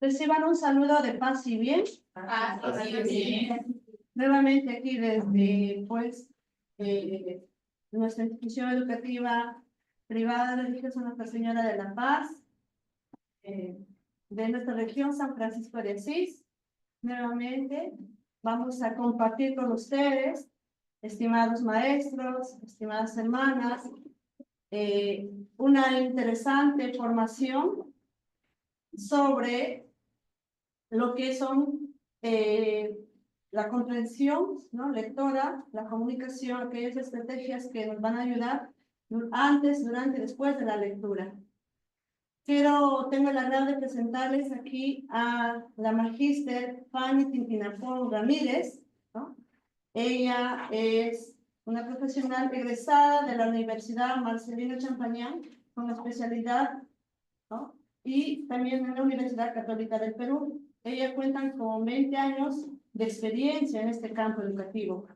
Reciban un saludo de paz y bien. Nuevamente aquí desde nuestra institución educativa privada religiosa Nuestra Señora de la Paz, de nuestra región San Francisco de Asís. Nuevamente vamos a compartir con ustedes, estimados maestros, estimadas hermanas, una interesante formación sobre lo que son la comprensión, ¿no?, lectora, la comunicación, aquellas estrategias que nos van a ayudar antes, durante y después de la lectura. Tengo el agrado de presentarles aquí a la magíster Fanny Tintinapón Ramírez, ¿no? Ella es una profesional egresada de la Universidad Marcelino Champañán con especialidad, ¿no?, y también en la Universidad Católica del Perú. Ella cuenta con 20 años de experiencia en este campo educativo.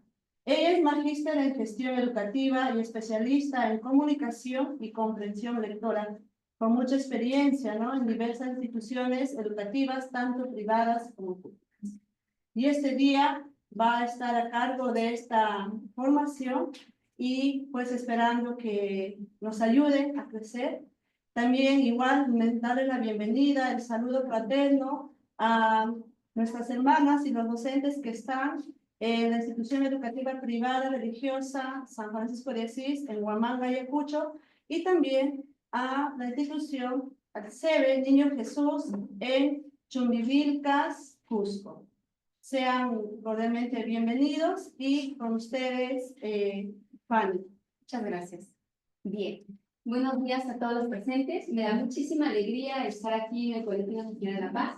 Ella es magíster en gestión educativa y especialista en comunicación y comprensión lectora, con mucha experiencia, ¿no?, en diversas instituciones educativas, tanto privadas como públicas. Y este día va a estar a cargo de esta formación y pues esperando que nos ayude a crecer. También igual darle la bienvenida, el saludo fraterno a nuestras hermanas y los docentes que están en la institución educativa privada religiosa San Francisco de Asís en Huamanga, Ayacucho, y también a la institución SEBE Niño Jesús en Chumbivilcas, Cusco. Sean cordialmente bienvenidos y con ustedes, Fanny. Muchas gracias. Bien. Buenos días a todos los presentes. Me da muchísima alegría estar aquí en el Colegio Nuestra Señora de la Paz.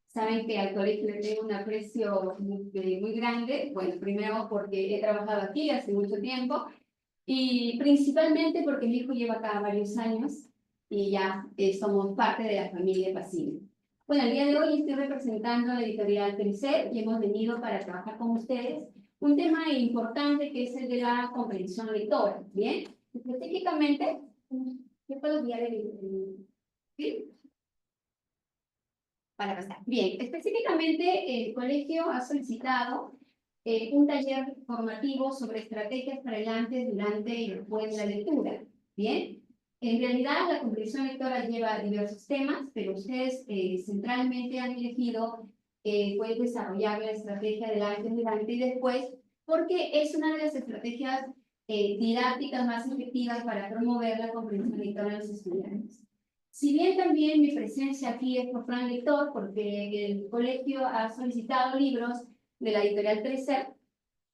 Saben que al colegio le tengo un aprecio muy grande. Bueno, primero porque he trabajado aquí hace mucho tiempo y principalmente porque mi hijo lleva acá varios años y ya somos parte de la familia Pacini. Bueno, el día de hoy estoy representando a la editorial Tricer y hemos venido para trabajar con ustedes un tema importante que es el de la comprensión lectora. Bien, específicamente, ¿qué puedo guiar ¿sí? Para pasar. Bien, específicamente el colegio ha solicitado un taller formativo sobre estrategias para el antes, durante y después de la lectura. Bien, en realidad la comprensión lectora lleva diversos temas, pero ustedes centralmente han elegido pues desarrollar la estrategia del antes, durante y después, porque es una de las estrategias didácticas más efectivas para promover la comprensión lectora en los estudiantes. Si bien también mi presencia aquí es por plan lector, porque el colegio ha solicitado libros de la editorial Tricer,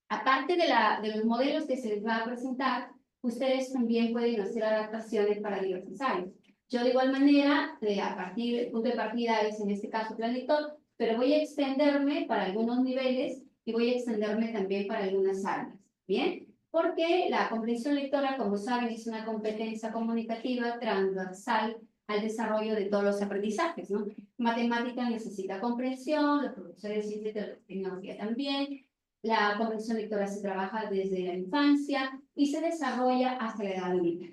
aparte de los modelos que se les va a presentar, ustedes también pueden hacer adaptaciones para diversas áreas. Yo de igual manera, a partir del punto de partida es en este caso plan lector, pero voy a extenderme para algunos niveles y voy a extenderme también para algunas áreas. ¿Bien? Porque la comprensión lectora, como saben, es una competencia comunicativa transversal al desarrollo de todos los aprendizajes, ¿no? Matemática necesita comprensión, los profesores de ciencias de tecnología también. La comprensión lectora se trabaja desde la infancia y se desarrolla hasta la edad adulta.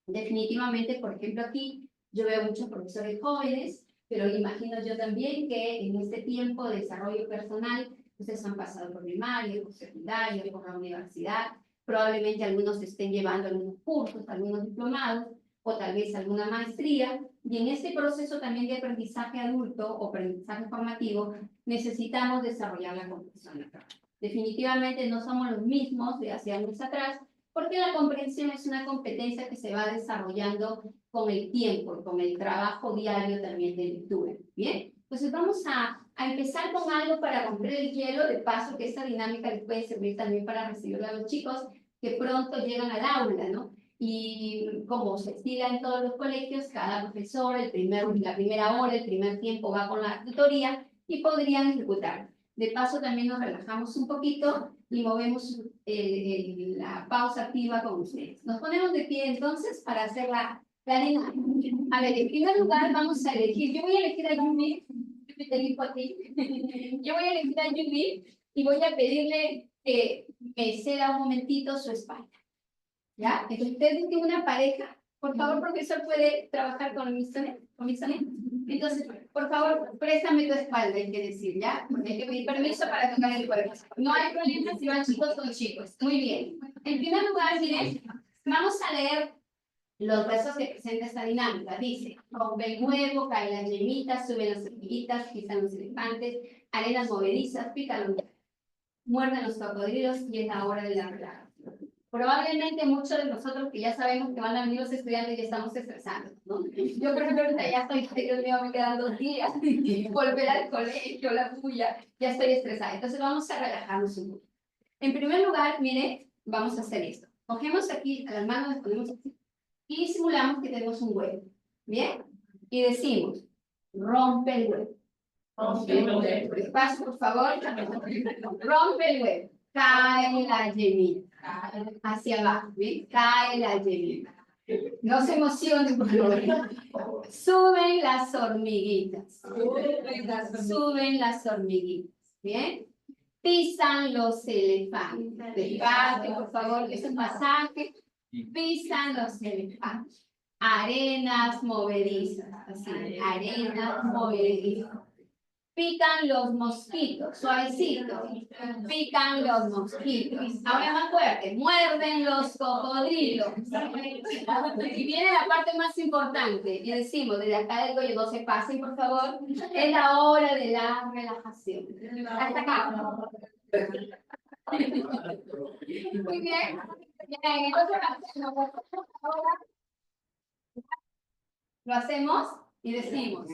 Definitivamente, por ejemplo, aquí yo veo muchos profesores jóvenes, pero imagino yo también que en este tiempo de desarrollo personal, ustedes han pasado por primaria, por secundaria, por la universidad, probablemente algunos estén llevando algunos cursos, algunos diplomados, o tal vez alguna maestría, y en este proceso también de aprendizaje adulto o aprendizaje formativo, necesitamos desarrollar la comprensión lectora. Definitivamente no somos los mismos de hace años atrás, porque la comprensión es una competencia que se va desarrollando con el tiempo, con el trabajo diario también de lectura. Bien, entonces vamos a empezar con algo para romper el hielo, de paso que esta dinámica les puede servir también para recibir a los chicos que pronto llegan al aula, ¿no? Y como se estila en todos los colegios, cada profesor, la primera hora, el primer tiempo va con la tutoría y podrían ejecutar. De paso también nos relajamos un poquito y movemos la pausa activa con ustedes. Nos ponemos de pie entonces para hacer la dinámica. A ver, en primer lugar vamos a elegir, yo voy a elegir a Yumi, yo te elijo a ti. Yo voy a elegir a Yumi y voy a pedirle que me ceda un momentito su espalda. ¿Ya? Entonces, ustedes tienen una pareja. Por favor, profesor, ¿puede trabajar con mi sonet? Entonces, por favor, préstame tu espalda, hay que decir, ¿ya? Porque hay que pedir permiso para tocar el cuerpo. No hay problema si van chicos con chicos. Muy bien. En primer lugar, miren, vamos a leer los versos que presenta esta dinámica. Dice, rompe el huevo, caen las yemitas, suben las hormiguitas, pisan los elefantes, arenas movedizas, pican los muerden los cocodrilos y es la hora de la relajación. Probablemente muchos de nosotros que ya sabemos que van a venir los estudiantes ya estamos estresando, ¿no? Yo, por ejemplo, ahorita ya estoy, Dios mío, me quedan 2 días, volver al colegio, la bulla, ya estoy estresada. Entonces vamos a relajarnos un poco. En primer lugar, mire, vamos a hacer esto. Cogemos aquí a las manos, las ponemos así, y simulamos que tenemos un huevo, ¿bien? Y decimos, rompe el huevo. Rompe el huevo. Despacio, por favor. Rompe el huevo. Cae la yemita. Hacia abajo, ¿bien? Cae la yemita. No se emocionen, por favor. Suben las hormiguitas. Suben las hormiguitas, ¿bien? Pisan los elefantes. Despacio, por favor, es un pasaje. Pisan los elefantes. Arenas movedizas. Así, arenas movedizas. Pican los mosquitos, suavecito. Pican los mosquitos. Ahora más fuerte. Muerden los cocodrilos. Y viene la parte más importante. Y decimos, desde acá del cuello, no se pasen, por favor. Es la hora de la relajación. Hasta acá. Muy bien. Bien, entonces ahora lo hacemos y decimos.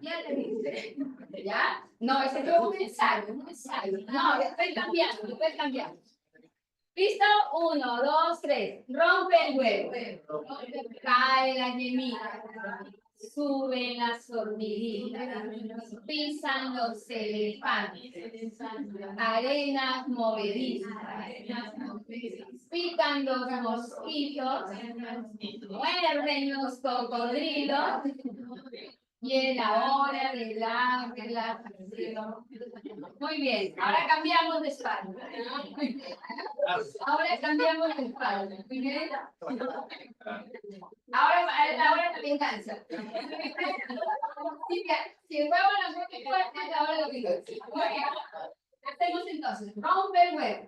Ya le dice. ¿Ya? No, ese es un ensayo, un ensayo. No, después cambiando, después cambiando. ¿Listo? 1, 2, 3. Rompe el huevo. Cae la yemita. Suben las hormiguitas. Pisan los elefantes. Arenas movedizas. Pican los mosquitos. Muerden los cocodrilos. Y es la hora de la relajación. Muy bien, ahora cambiamos de espalda. Ahora cambiamos de espalda. Muy bien. Ahora también cansa. Si el huevo no es muy fuerte, ahora lo digo. Hacemos entonces, rompe el huevo.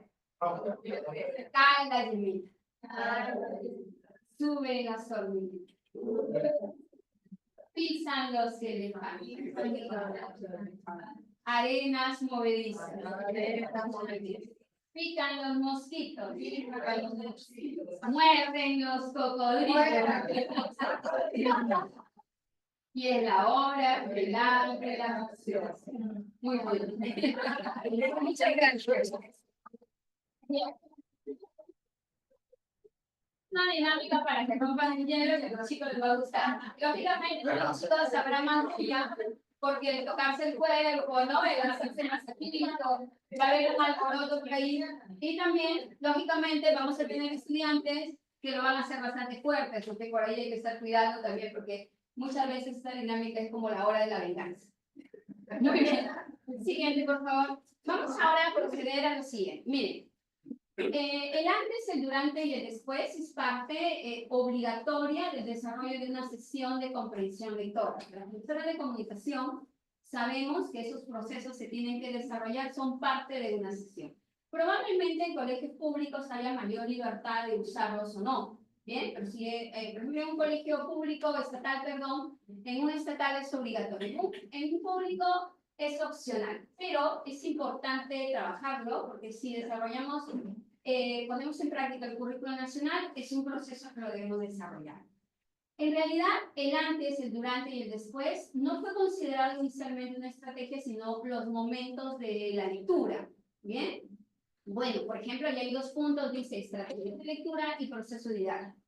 Cae la yemita. Sube las hormiguitas. Pisan los elefantes. Arenas movedizas. Pican los mosquitos. Muerden los cocodrilos. Y es la hora de la relajación. Muy bien. Muchas gracias. Una dinámica para que rompan el hielo y a los chicos les va a gustar. Lógicamente, los chicos sabrán más ya, porque el tocarse el cuerpo, ¿no? El hacerse masajito, va a haber un alboroto por ahí. Y también, lógicamente, vamos a tener estudiantes que lo van a hacer bastante fuertes, porque por ahí hay que estar cuidando también, porque muchas veces esta dinámica es como la hora de la venganza. Muy bien. Siguiente, por favor. Vamos ahora a proceder a lo siguiente. Miren. El antes, el durante y el después es parte obligatoria del desarrollo de una sesión de comprensión lectora. Las lectoras de comunicación sabemos que esos procesos se tienen que desarrollar, son parte de una sesión. Probablemente en colegios públicos haya mayor libertad de usarlos o no. Bien, pero si, por ejemplo, en un colegio público, estatal, perdón, en un estatal es obligatorio. En un público es opcional, pero es importante trabajarlo porque si desarrollamos ponemos en práctica el currículo nacional, es un proceso que lo debemos desarrollar. En realidad, el antes, el durante y el después no fue considerado inicialmente una estrategia, sino los momentos de la lectura. ¿Bien? Bueno, por ejemplo, ya hay 2 puntos, dice estrategia de lectura y proceso didáctico.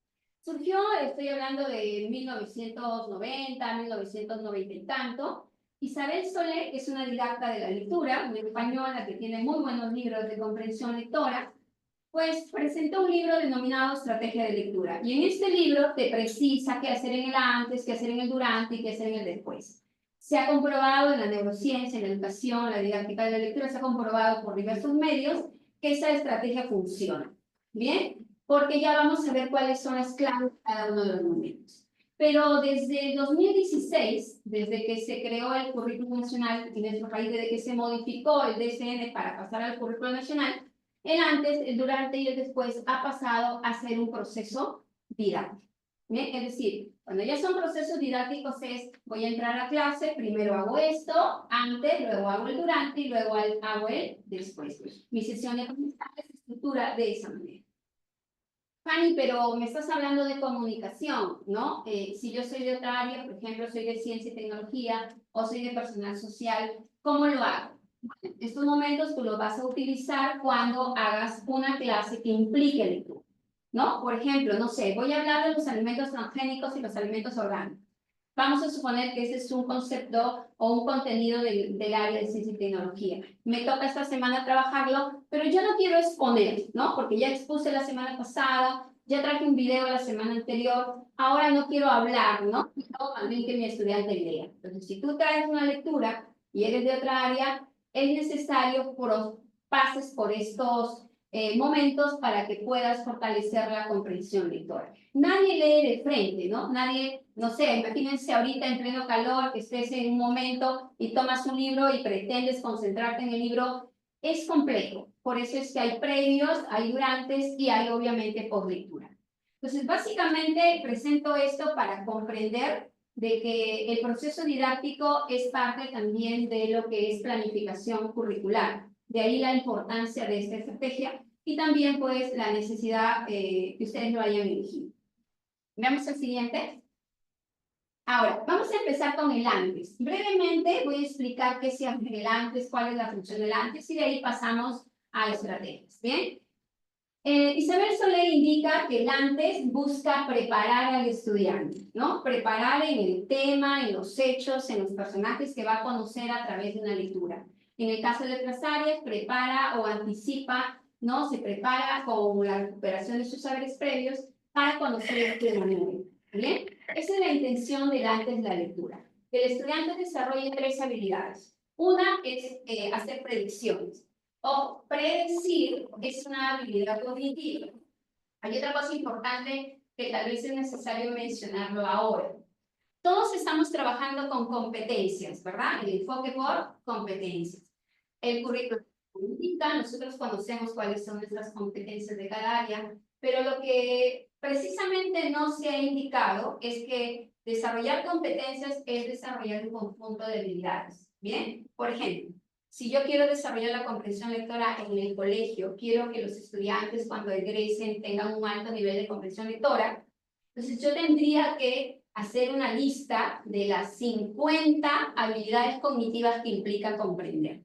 Surgió, estoy hablando de 1990, 1990 y tanto. Isabel Solé es una didacta de la lectura, una española que tiene muy buenos libros de comprensión lectora, pues presentó un libro denominado Estrategia de Lectura. Y en este libro te precisa qué hacer en el antes, qué hacer en el durante y qué hacer en el después. Se ha comprobado en la neurociencia, en la educación, la didáctica de la lectura, se ha comprobado por diversos medios que esa estrategia funciona. ¿Bien? porque ya vamos a ver cuáles son las claves de cada uno de los momentos. Pero desde el 2016, desde que se creó el currículum nacional en nuestro país, desde que se modificó el DCN para pasar al currículum nacional, el antes, el durante y el después ha pasado a ser un proceso didáctico. ¿Bien? Es decir, cuando ya son procesos didácticos es, voy a entrar a clase, primero hago esto, antes, luego hago el durante y luego hago el después. Mi sesión de aprendizaje se estructura de esa manera. Fanny, pero me estás hablando de comunicación, ¿no? Si yo soy de otra área, por ejemplo, soy de ciencia y tecnología o soy de personal social, ¿cómo lo hago? Bueno, estos momentos tú los vas a utilizar cuando hagas una clase que implique lectura, ¿no? Por ejemplo, no sé, voy a hablar de los alimentos transgénicos y los alimentos orgánicos. Vamos a suponer que ese es un concepto o un contenido del área de ciencia y tecnología. Me toca esta semana trabajarlo, pero yo no quiero exponer, ¿no? Porque ya expuse la semana pasada, ya traje un video la semana anterior, ahora no quiero hablar, ¿no? Quiero también que mi estudiante lea. Entonces, si tú traes una lectura y eres de otra área, es necesario que pases por estos momentos para que puedas fortalecer la comprensión lectora. Nadie lee de frente, ¿no? Nadie, no sé, imagínense ahorita en pleno calor que estés en un momento y tomas un libro y pretendes concentrarte en el libro. Es complejo, por eso es que hay previos, hay durantes y hay obviamente poslectura. Entonces, básicamente presento esto para comprender de que el proceso didáctico es parte también de lo que es planificación curricular. De ahí la importancia de esta estrategia y también pues la necesidad que ustedes lo hayan elegido. Veamos el siguiente. Ahora, vamos a empezar con el antes. Brevemente voy a explicar qué se hace el antes, cuál es la función del antes y de ahí pasamos a estrategias. ¿Bien? Isabel Soler indica que el antes busca preparar al estudiante, ¿no? Preparar en el tema, en los hechos, en los personajes que va a conocer a través de una lectura. En el caso de otras áreas, prepara o anticipa, ¿no? Se prepara con la recuperación de sus saberes previos para conocer el tema nuevo. ¿Bien? Esa es la intención del antes de la lectura. Que el estudiante desarrolle 3 habilidades. Una es hacer predicciones. O predecir es una habilidad cognitiva. Hay otra cosa importante que tal vez es necesario mencionarlo ahora. Todos estamos trabajando con competencias, ¿verdad? El enfoque por competencias. El currículum indica, nosotros conocemos cuáles son nuestras competencias de cada área, pero lo que precisamente no se ha indicado es que desarrollar competencias es desarrollar un conjunto de habilidades. ¿Bien? Por ejemplo, si yo quiero desarrollar la comprensión lectora en el colegio, quiero que los estudiantes cuando egresen tengan un alto nivel de comprensión lectora, entonces yo tendría que hacer una lista de las 50 habilidades cognitivas que implica comprender.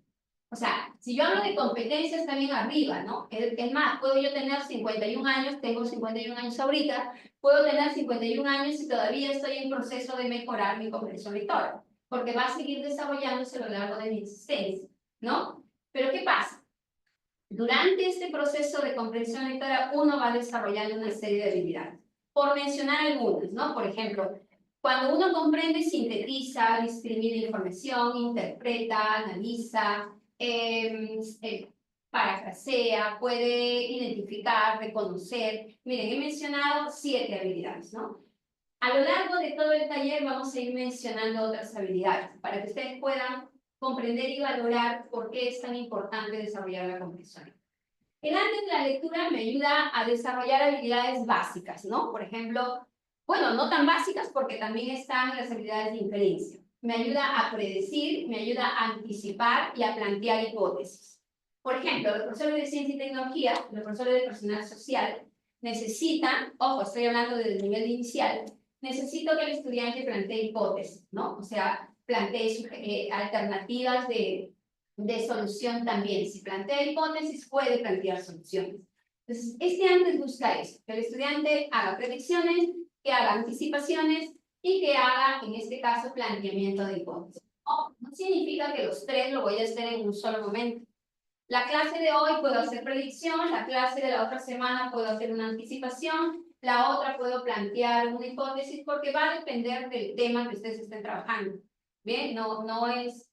O sea, si yo hablo de competencias también arriba, ¿no? Es más, puedo yo tener 51 años, tengo 51 años ahorita, puedo tener 51 años y todavía estoy en proceso de mejorar mi comprensión lectora, porque va a seguir desarrollándose a lo largo de mi existencia, ¿no? Pero ¿qué pasa? Durante este proceso de comprensión lectora, uno va desarrollando una serie de habilidades. Por mencionar algunas, ¿no? Por ejemplo, cuando uno comprende, sintetiza, discrimina información, interpreta, analiza, parafrasea, puede identificar, reconocer. Miren, he mencionado 7 habilidades, ¿no? A lo largo de todo el taller vamos a ir mencionando otras habilidades para que ustedes puedan comprender y valorar por qué es tan importante desarrollar la comprensión. El antes de la lectura me ayuda a desarrollar habilidades básicas, ¿no? Por ejemplo, bueno, no tan básicas porque también están las habilidades de inferencia. Me ayuda a predecir, me ayuda a anticipar y a plantear hipótesis. Por ejemplo, los profesores de ciencia y tecnología, los profesores de personal social, necesitan, ojo, estoy hablando del nivel inicial, necesito que el estudiante plantee hipótesis, ¿no? O sea, plantee alternativas de solución también. Si plantea hipótesis, puede plantear soluciones. Entonces, este antes busca eso, que el estudiante haga predicciones, que haga anticipaciones y que haga, en este caso, planteamiento de hipótesis. No significa que los 3 lo voy a hacer en un solo momento. La clase de hoy puedo hacer predicción, la clase de la otra semana puedo hacer una anticipación, la otra puedo plantear una hipótesis porque va a depender del tema que ustedes estén trabajando. Bien, no es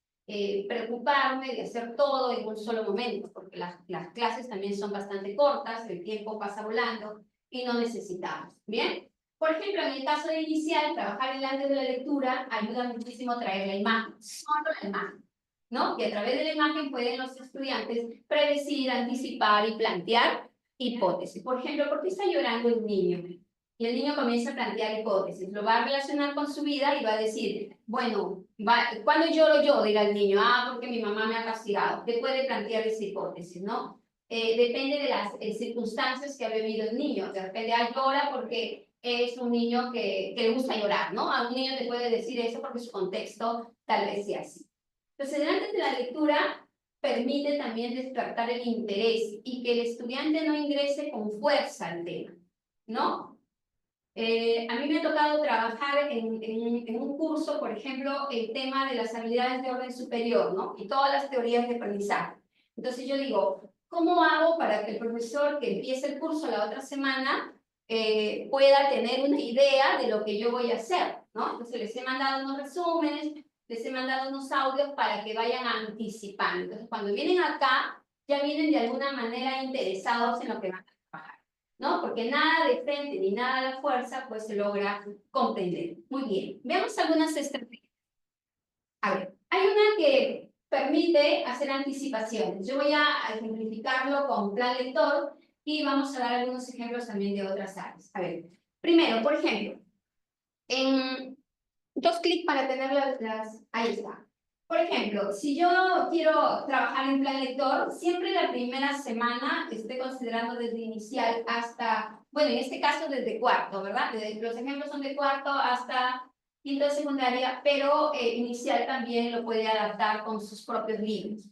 preocuparme de hacer todo en un solo momento, porque las clases también son bastante cortas, el tiempo pasa volando y no necesitamos. ¿Bien? Por ejemplo, en el caso de inicial, trabajar delante de la lectura ayuda muchísimo a traer la imagen, solo la imagen, ¿no? Y a través de la imagen pueden los estudiantes predecir, anticipar y plantear hipótesis. Por ejemplo, ¿por qué está llorando un niño? Y el niño comienza a plantear hipótesis, lo va a relacionar con su vida y va a decir, bueno, ¿cuándo lloro yo? Dirá el niño, porque mi mamá me ha castigado. ¿Qué puede plantear esa hipótesis, no? Depende de las circunstancias que ha vivido el niño. De repente, llora porque es un niño que le gusta llorar, ¿no? A un niño le puede decir eso porque su contexto tal vez sea así. Entonces, delante de la lectura permite también despertar el interés y que el estudiante no ingrese con fuerza al tema, ¿no? A mí me ha tocado trabajar en un curso, por ejemplo, el tema de las habilidades de orden superior, ¿no? Y todas las teorías de aprendizaje. Entonces yo digo, ¿cómo hago para que el profesor que empiece el curso la otra semana pueda tener una idea de lo que yo voy a hacer, ¿no? Entonces les he mandado unos resúmenes, les he mandado unos audios para que vayan anticipando. Entonces cuando vienen acá, ya vienen de alguna manera interesados en lo que van a trabajar, ¿no? Porque nada de frente ni nada a la fuerza, pues se logra comprender. Muy bien, veamos algunas estrategias. A ver, hay una que permite hacer anticipaciones. Yo voy a ejemplificarlo con plan lector y vamos a dar algunos ejemplos también de otras áreas. A ver, primero, por ejemplo, en 2 clics para tener ahí está. Por ejemplo, si yo quiero trabajar en plan lector, siempre la primera semana estoy considerando desde inicial hasta, bueno, en este caso desde cuarto, ¿verdad? Los ejemplos son de cuarto hasta quinto de secundaria, pero inicial también lo puede adaptar con sus propios libros.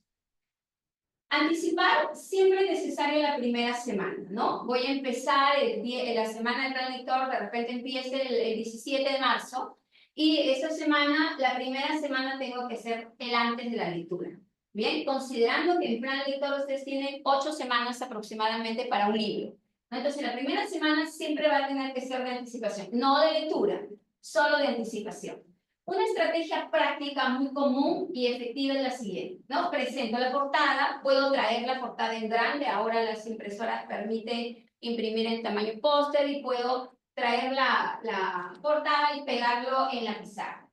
Anticipar siempre es necesario la primera semana, ¿no? Voy a empezar la semana del plan lector, de repente empiece el 17 de marzo, y esa semana, la primera semana tengo que ser el antes de la lectura. Bien, considerando que en plan lector ustedes tienen 8 semanas aproximadamente para un libro, ¿no? Entonces la primera semana siempre va a tener que ser de anticipación, no de lectura, solo de anticipación. Una estrategia práctica muy común y efectiva es la siguiente, ¿no? Presento la portada, puedo traer la portada en grande, ahora las impresoras permiten imprimir en tamaño póster y puedo traer la portada y pegarlo en la pizarra.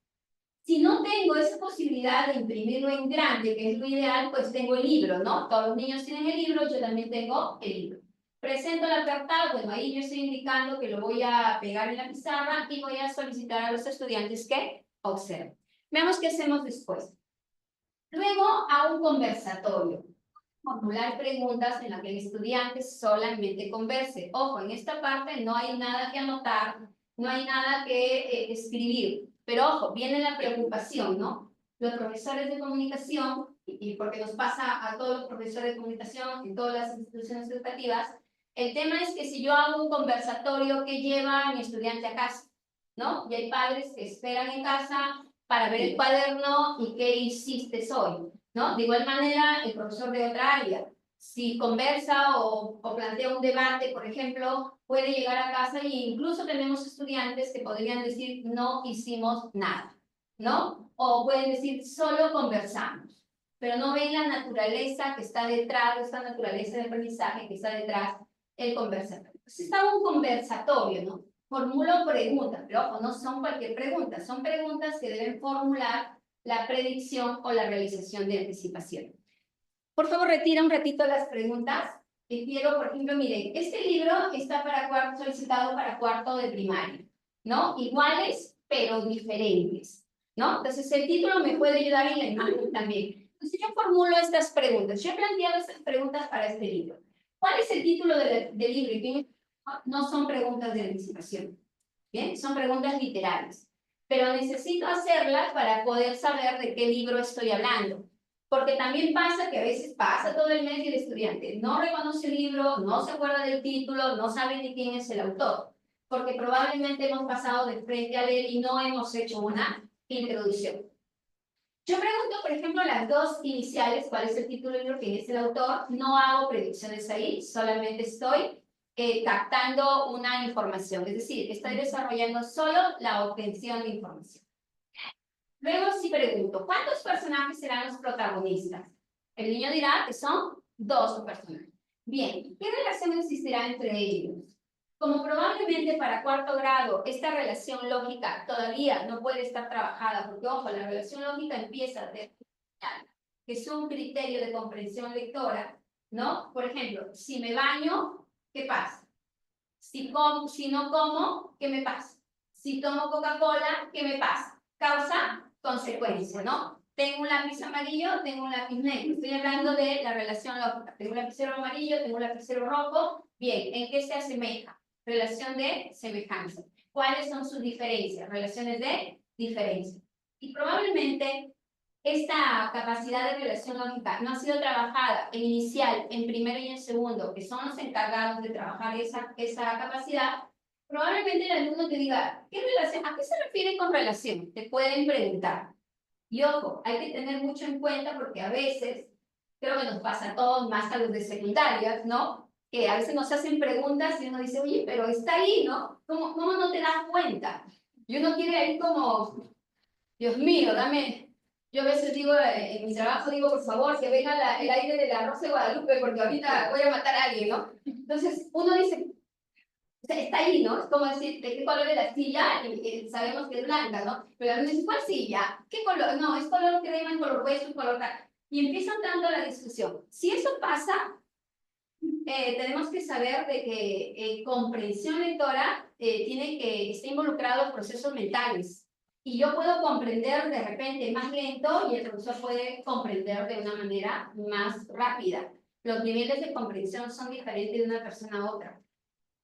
Si no tengo esa posibilidad de imprimirlo en grande, que es lo ideal, pues tengo el libro, ¿no? Todos los niños tienen el libro, yo también tengo el libro. Presento la portada, bueno, ahí yo estoy indicando que lo voy a pegar en la pizarra y voy a solicitar a los estudiantes que observen. Veamos qué hacemos después. Luego, a un conversatorio. Formular preguntas en las que el estudiante solamente converse. Ojo, en esta parte no hay nada que anotar, no hay nada que escribir. Pero ojo, viene la preocupación, ¿no? Los profesores de comunicación, y porque nos pasa a todos los profesores de comunicación en todas las instituciones educativas, el tema es que si yo hago un conversatorio, ¿qué lleva mi estudiante a casa? ¿No? Y hay padres que esperan en casa para ver el cuaderno y qué hiciste hoy, ¿no? De igual manera, el profesor de otra área, si conversa o plantea un debate, por ejemplo, puede llegar a casa e incluso tenemos estudiantes que podrían decir no hicimos nada, ¿no? O pueden decir solo conversamos, pero no ven la naturaleza que está detrás, esta naturaleza de aprendizaje que está detrás del conversatorio. Entonces está un conversatorio, ¿no? Formulo preguntas, pero ojo, no son cualquier pregunta, son preguntas que deben formular la predicción o la realización de anticipación. Por favor, retira un ratito las preguntas. Y quiero, por ejemplo, miren, este libro está solicitado para cuarto de primaria, ¿no? Iguales, pero diferentes, ¿no? Entonces, el título me puede ayudar en la imagen también. Entonces, yo formulo estas preguntas. Yo he planteado estas preguntas para este libro. ¿Cuál es el título del libro? Y no son preguntas de anticipación, ¿bien? Son preguntas literales. Pero necesito hacerlas para poder saber de qué libro estoy hablando. Porque también pasa que a veces pasa todo el mes y el estudiante no reconoce el libro, no se acuerda del título, no sabe ni quién es el autor. Porque probablemente hemos pasado de frente a él y no hemos hecho una introducción. Yo pregunto, por ejemplo, las 2 iniciales, cuál es el título del libro, quién es el autor. No hago predicciones ahí, solamente estoy captando una información. Es decir, estoy desarrollando solo la obtención de información. Luego sí pregunto, ¿cuántos personajes serán los protagonistas? El niño dirá que son 2 personajes. Bien, ¿qué relación existirá entre ellos? Como probablemente para cuarto grado esta relación lógica todavía no puede estar trabajada, porque ojo, la relación lógica empieza de que es un criterio de comprensión lectora, ¿no? Por ejemplo, si me baño, ¿qué pasa? Si no como, ¿qué me pasa? Si tomo Coca-Cola, ¿qué me pasa? Causa, consecuencia, ¿no? Tengo un lápiz amarillo, tengo un lápiz negro. Estoy hablando de la relación lógica. Tengo un lapicero amarillo, tengo un lapicero rojo. Bien, ¿en qué se asemeja? Relación de semejanza. ¿Cuáles son sus diferencias? Relaciones de diferencia. Y probablemente esta capacidad de relación lógica no ha sido trabajada en inicial, en primero y en segundo, que son los encargados de trabajar esa capacidad. Probablemente el alumno te diga, ¿qué relación? ¿A qué se refiere con relación? Te pueden preguntar. Y ojo, hay que tener mucho en cuenta porque a veces, creo que nos pasa a todos, más a los de secundarias, ¿no? Que a veces nos hacen preguntas y uno dice, oye, pero está ahí, ¿no? ¿Cómo no te das cuenta? Y uno quiere ahí como, Dios mío, dame. Yo a veces digo, en mi trabajo digo, por favor, que venga el aire de la Rosa de Guadalupe, porque ahorita voy a matar a alguien, ¿no? Entonces, uno dice, o sea, está ahí, ¿no? Es como decir, ¿de qué color es la silla? Y sabemos que es blanca, ¿no? Pero alguien dice, ¿cuál silla? ¿Qué color? No, es color crema, es color hueso, es color tal. Y empiezan dando la discusión. Si eso pasa, tenemos que saber de que comprensión lectora está involucrado en procesos mentales. Y yo puedo comprender de repente más lento y el profesor puede comprender de una manera más rápida. Los niveles de comprensión son diferentes de una persona a otra.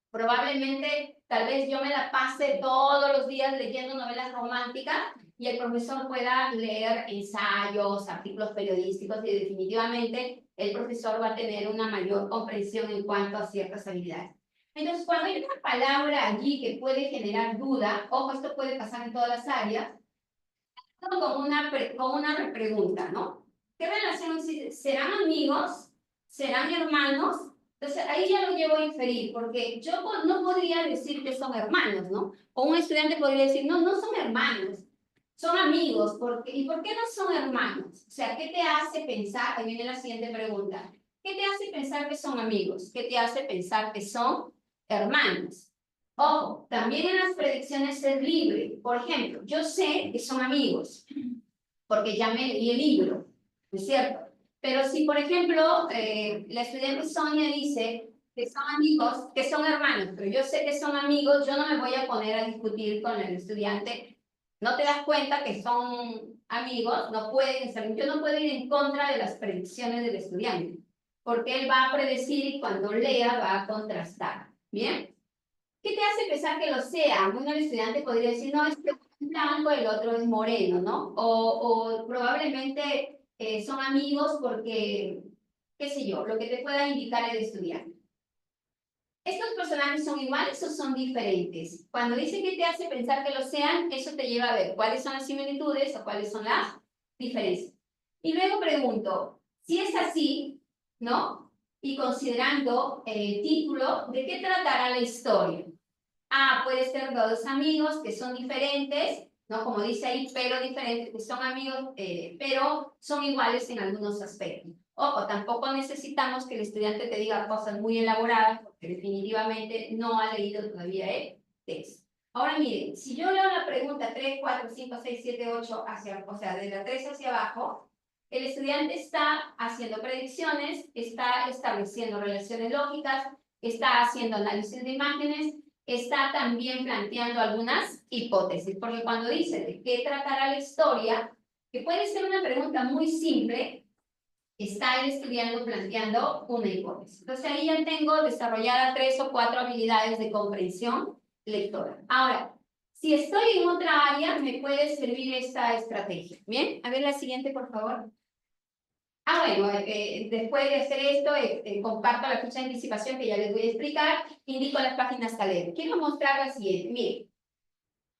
Probablemente, tal vez yo me la pase todos los días leyendo novelas románticas y el profesor pueda leer ensayos, artículos periodísticos y definitivamente el profesor va a tener una mayor comprensión en cuanto a ciertas habilidades. Entonces, cuando hay una palabra allí que puede generar duda, ojo, esto puede pasar en todas las áreas, con una repregunta, ¿no? ¿Qué relación existe? ¿Serán amigos? ¿Serán hermanos? Entonces, ahí ya lo llevo a inferir, porque yo no podría decir que son hermanos, ¿no? O un estudiante podría decir, no, no son hermanos, son amigos. ¿Y por qué no son hermanos? O sea, ¿qué te hace pensar? Ahí viene la siguiente pregunta. ¿Qué te hace pensar que son amigos? ¿Qué te hace pensar que son hermanos? Ojo, también en las predicciones es libre. Por ejemplo, yo sé que son amigos, porque ya me leí el libro, ¿no es cierto? Pero si, por ejemplo, la estudiante Sonia dice que son amigos, que son hermanos, pero yo sé que son amigos, yo no me voy a poner a discutir con el estudiante. ¿No te das cuenta que son amigos? No pueden ser, yo no puedo ir en contra de las predicciones del estudiante, porque él va a predecir y cuando lea va a contrastar. ¿Bien? ¿Qué te hace pensar que lo sea? Bueno, el estudiante podría decir, no, este es blanco, el otro es moreno, ¿no? O probablemente son amigos porque, qué sé yo, lo que te pueda indicar el estudiante. ¿Estos personajes son iguales o son diferentes? Cuando dice que te hace pensar que lo sean, eso te lleva a ver cuáles son las similitudes o cuáles son las diferencias. Y luego pregunto, si es así, ¿no? Y considerando el título, ¿de qué tratará la historia? Puede ser dos amigos que son diferentes, ¿no? Como dice ahí, pero diferentes, que son amigos, pero son iguales en algunos aspectos. Ojo, tampoco necesitamos que el estudiante te diga cosas muy elaboradas, porque definitivamente no ha leído todavía el texto. Ahora miren, si yo leo la pregunta 3, 4, 5, 6, 7, 8, o sea, de la 3 hacia abajo, el estudiante está haciendo predicciones, está estableciendo relaciones lógicas, está haciendo análisis de imágenes, está también planteando algunas hipótesis, porque cuando dice de qué tratará la historia, que puede ser una pregunta muy simple, está el estudiante planteando una hipótesis. Entonces ahí ya tengo desarrolladas 3 o 4 habilidades de comprensión lectora. Ahora, si estoy en otra área, me puede servir esta estrategia. Bien, a ver la siguiente, por favor. Bueno, después de hacer esto, comparto la ficha de anticipación que ya les voy a explicar, indico las páginas a leer. Quiero mostrar la siguiente. Miren,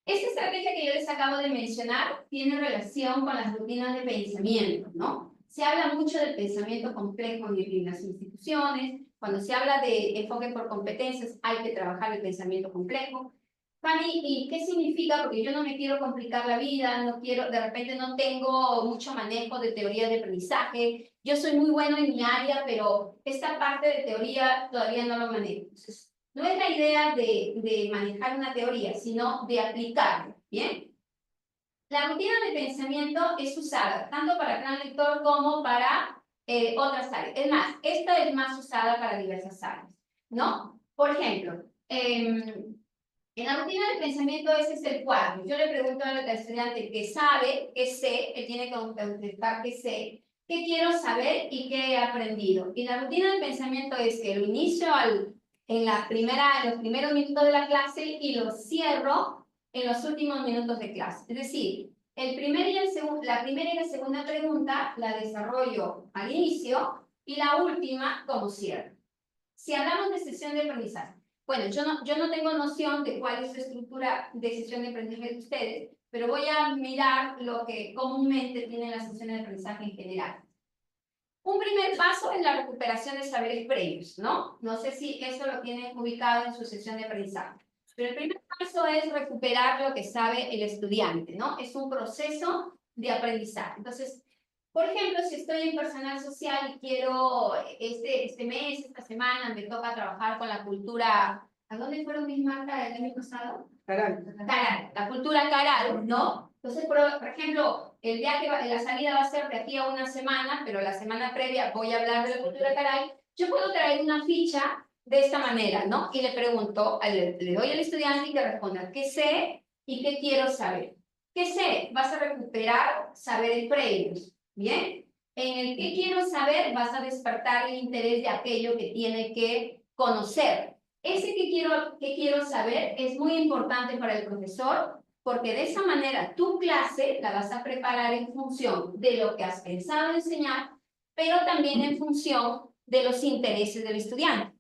esta estrategia que yo les acabo de mencionar tiene relación con las rutinas de pensamiento, ¿no? Se habla mucho del pensamiento complejo en las instituciones. Cuando se habla de enfoque por competencias, hay que trabajar el pensamiento complejo. Fanny, ¿y qué significa? Porque yo no me quiero complicar la vida, no quiero, de repente no tengo mucho manejo de teoría de aprendizaje. Yo soy muy bueno en mi área, pero esta parte de teoría todavía no lo manejo. Entonces, No es la idea de manejar una teoría, sino de aplicarla, ¿bien? La rutina de pensamiento es usada tanto para gran lector como para otras áreas. Es más, esta es más usada para diversas áreas, ¿no? Por ejemplo, en la rutina de pensamiento ese es el cuadro. Yo le pregunto al estudiante qué sabe, qué sé, él tiene que contestar qué sé, qué quiero saber y qué he aprendido. Y la rutina de pensamiento es que lo inicio en los primeros minutos de la clase y lo cierro en los últimos minutos de clase. Es decir, la primera y la segunda pregunta la desarrollo al inicio y la última como cierre. Si hablamos de sesión de aprendizaje, bueno, yo no tengo noción de cuál es la estructura de sesión de aprendizaje de ustedes, pero voy a mirar lo que comúnmente tienen las sesiones de aprendizaje en general. Un primer paso es la recuperación de saberes previos, ¿no? No sé si eso lo tienen ubicado en su sesión de aprendizaje. Pero el primer paso es recuperar lo que sabe el estudiante, ¿no? Es un proceso de aprendizaje. Entonces, por ejemplo, si estoy en personal social y quiero este mes, esta semana, me toca trabajar con la cultura. ¿A dónde fueron mis marcas el año pasado? Caral. Caral, la cultura caral, ¿no? Entonces, por ejemplo, el viaje, la salida va a ser de aquí a una semana, pero la semana previa voy a hablar de la cultura caral. Yo puedo traer una ficha de esta manera, ¿no? Y le pregunto, le doy al estudiante y que responda qué sé y qué quiero saber. ¿Qué sé? Vas a recuperar saberes previos, ¿bien? En el que quiero saber vas a despertar el interés de aquello que tiene que conocer. Ese que quiero saber es muy importante para el profesor porque de esa manera tu clase la vas a preparar en función de lo que has pensado enseñar, pero también en función de los intereses del estudiante,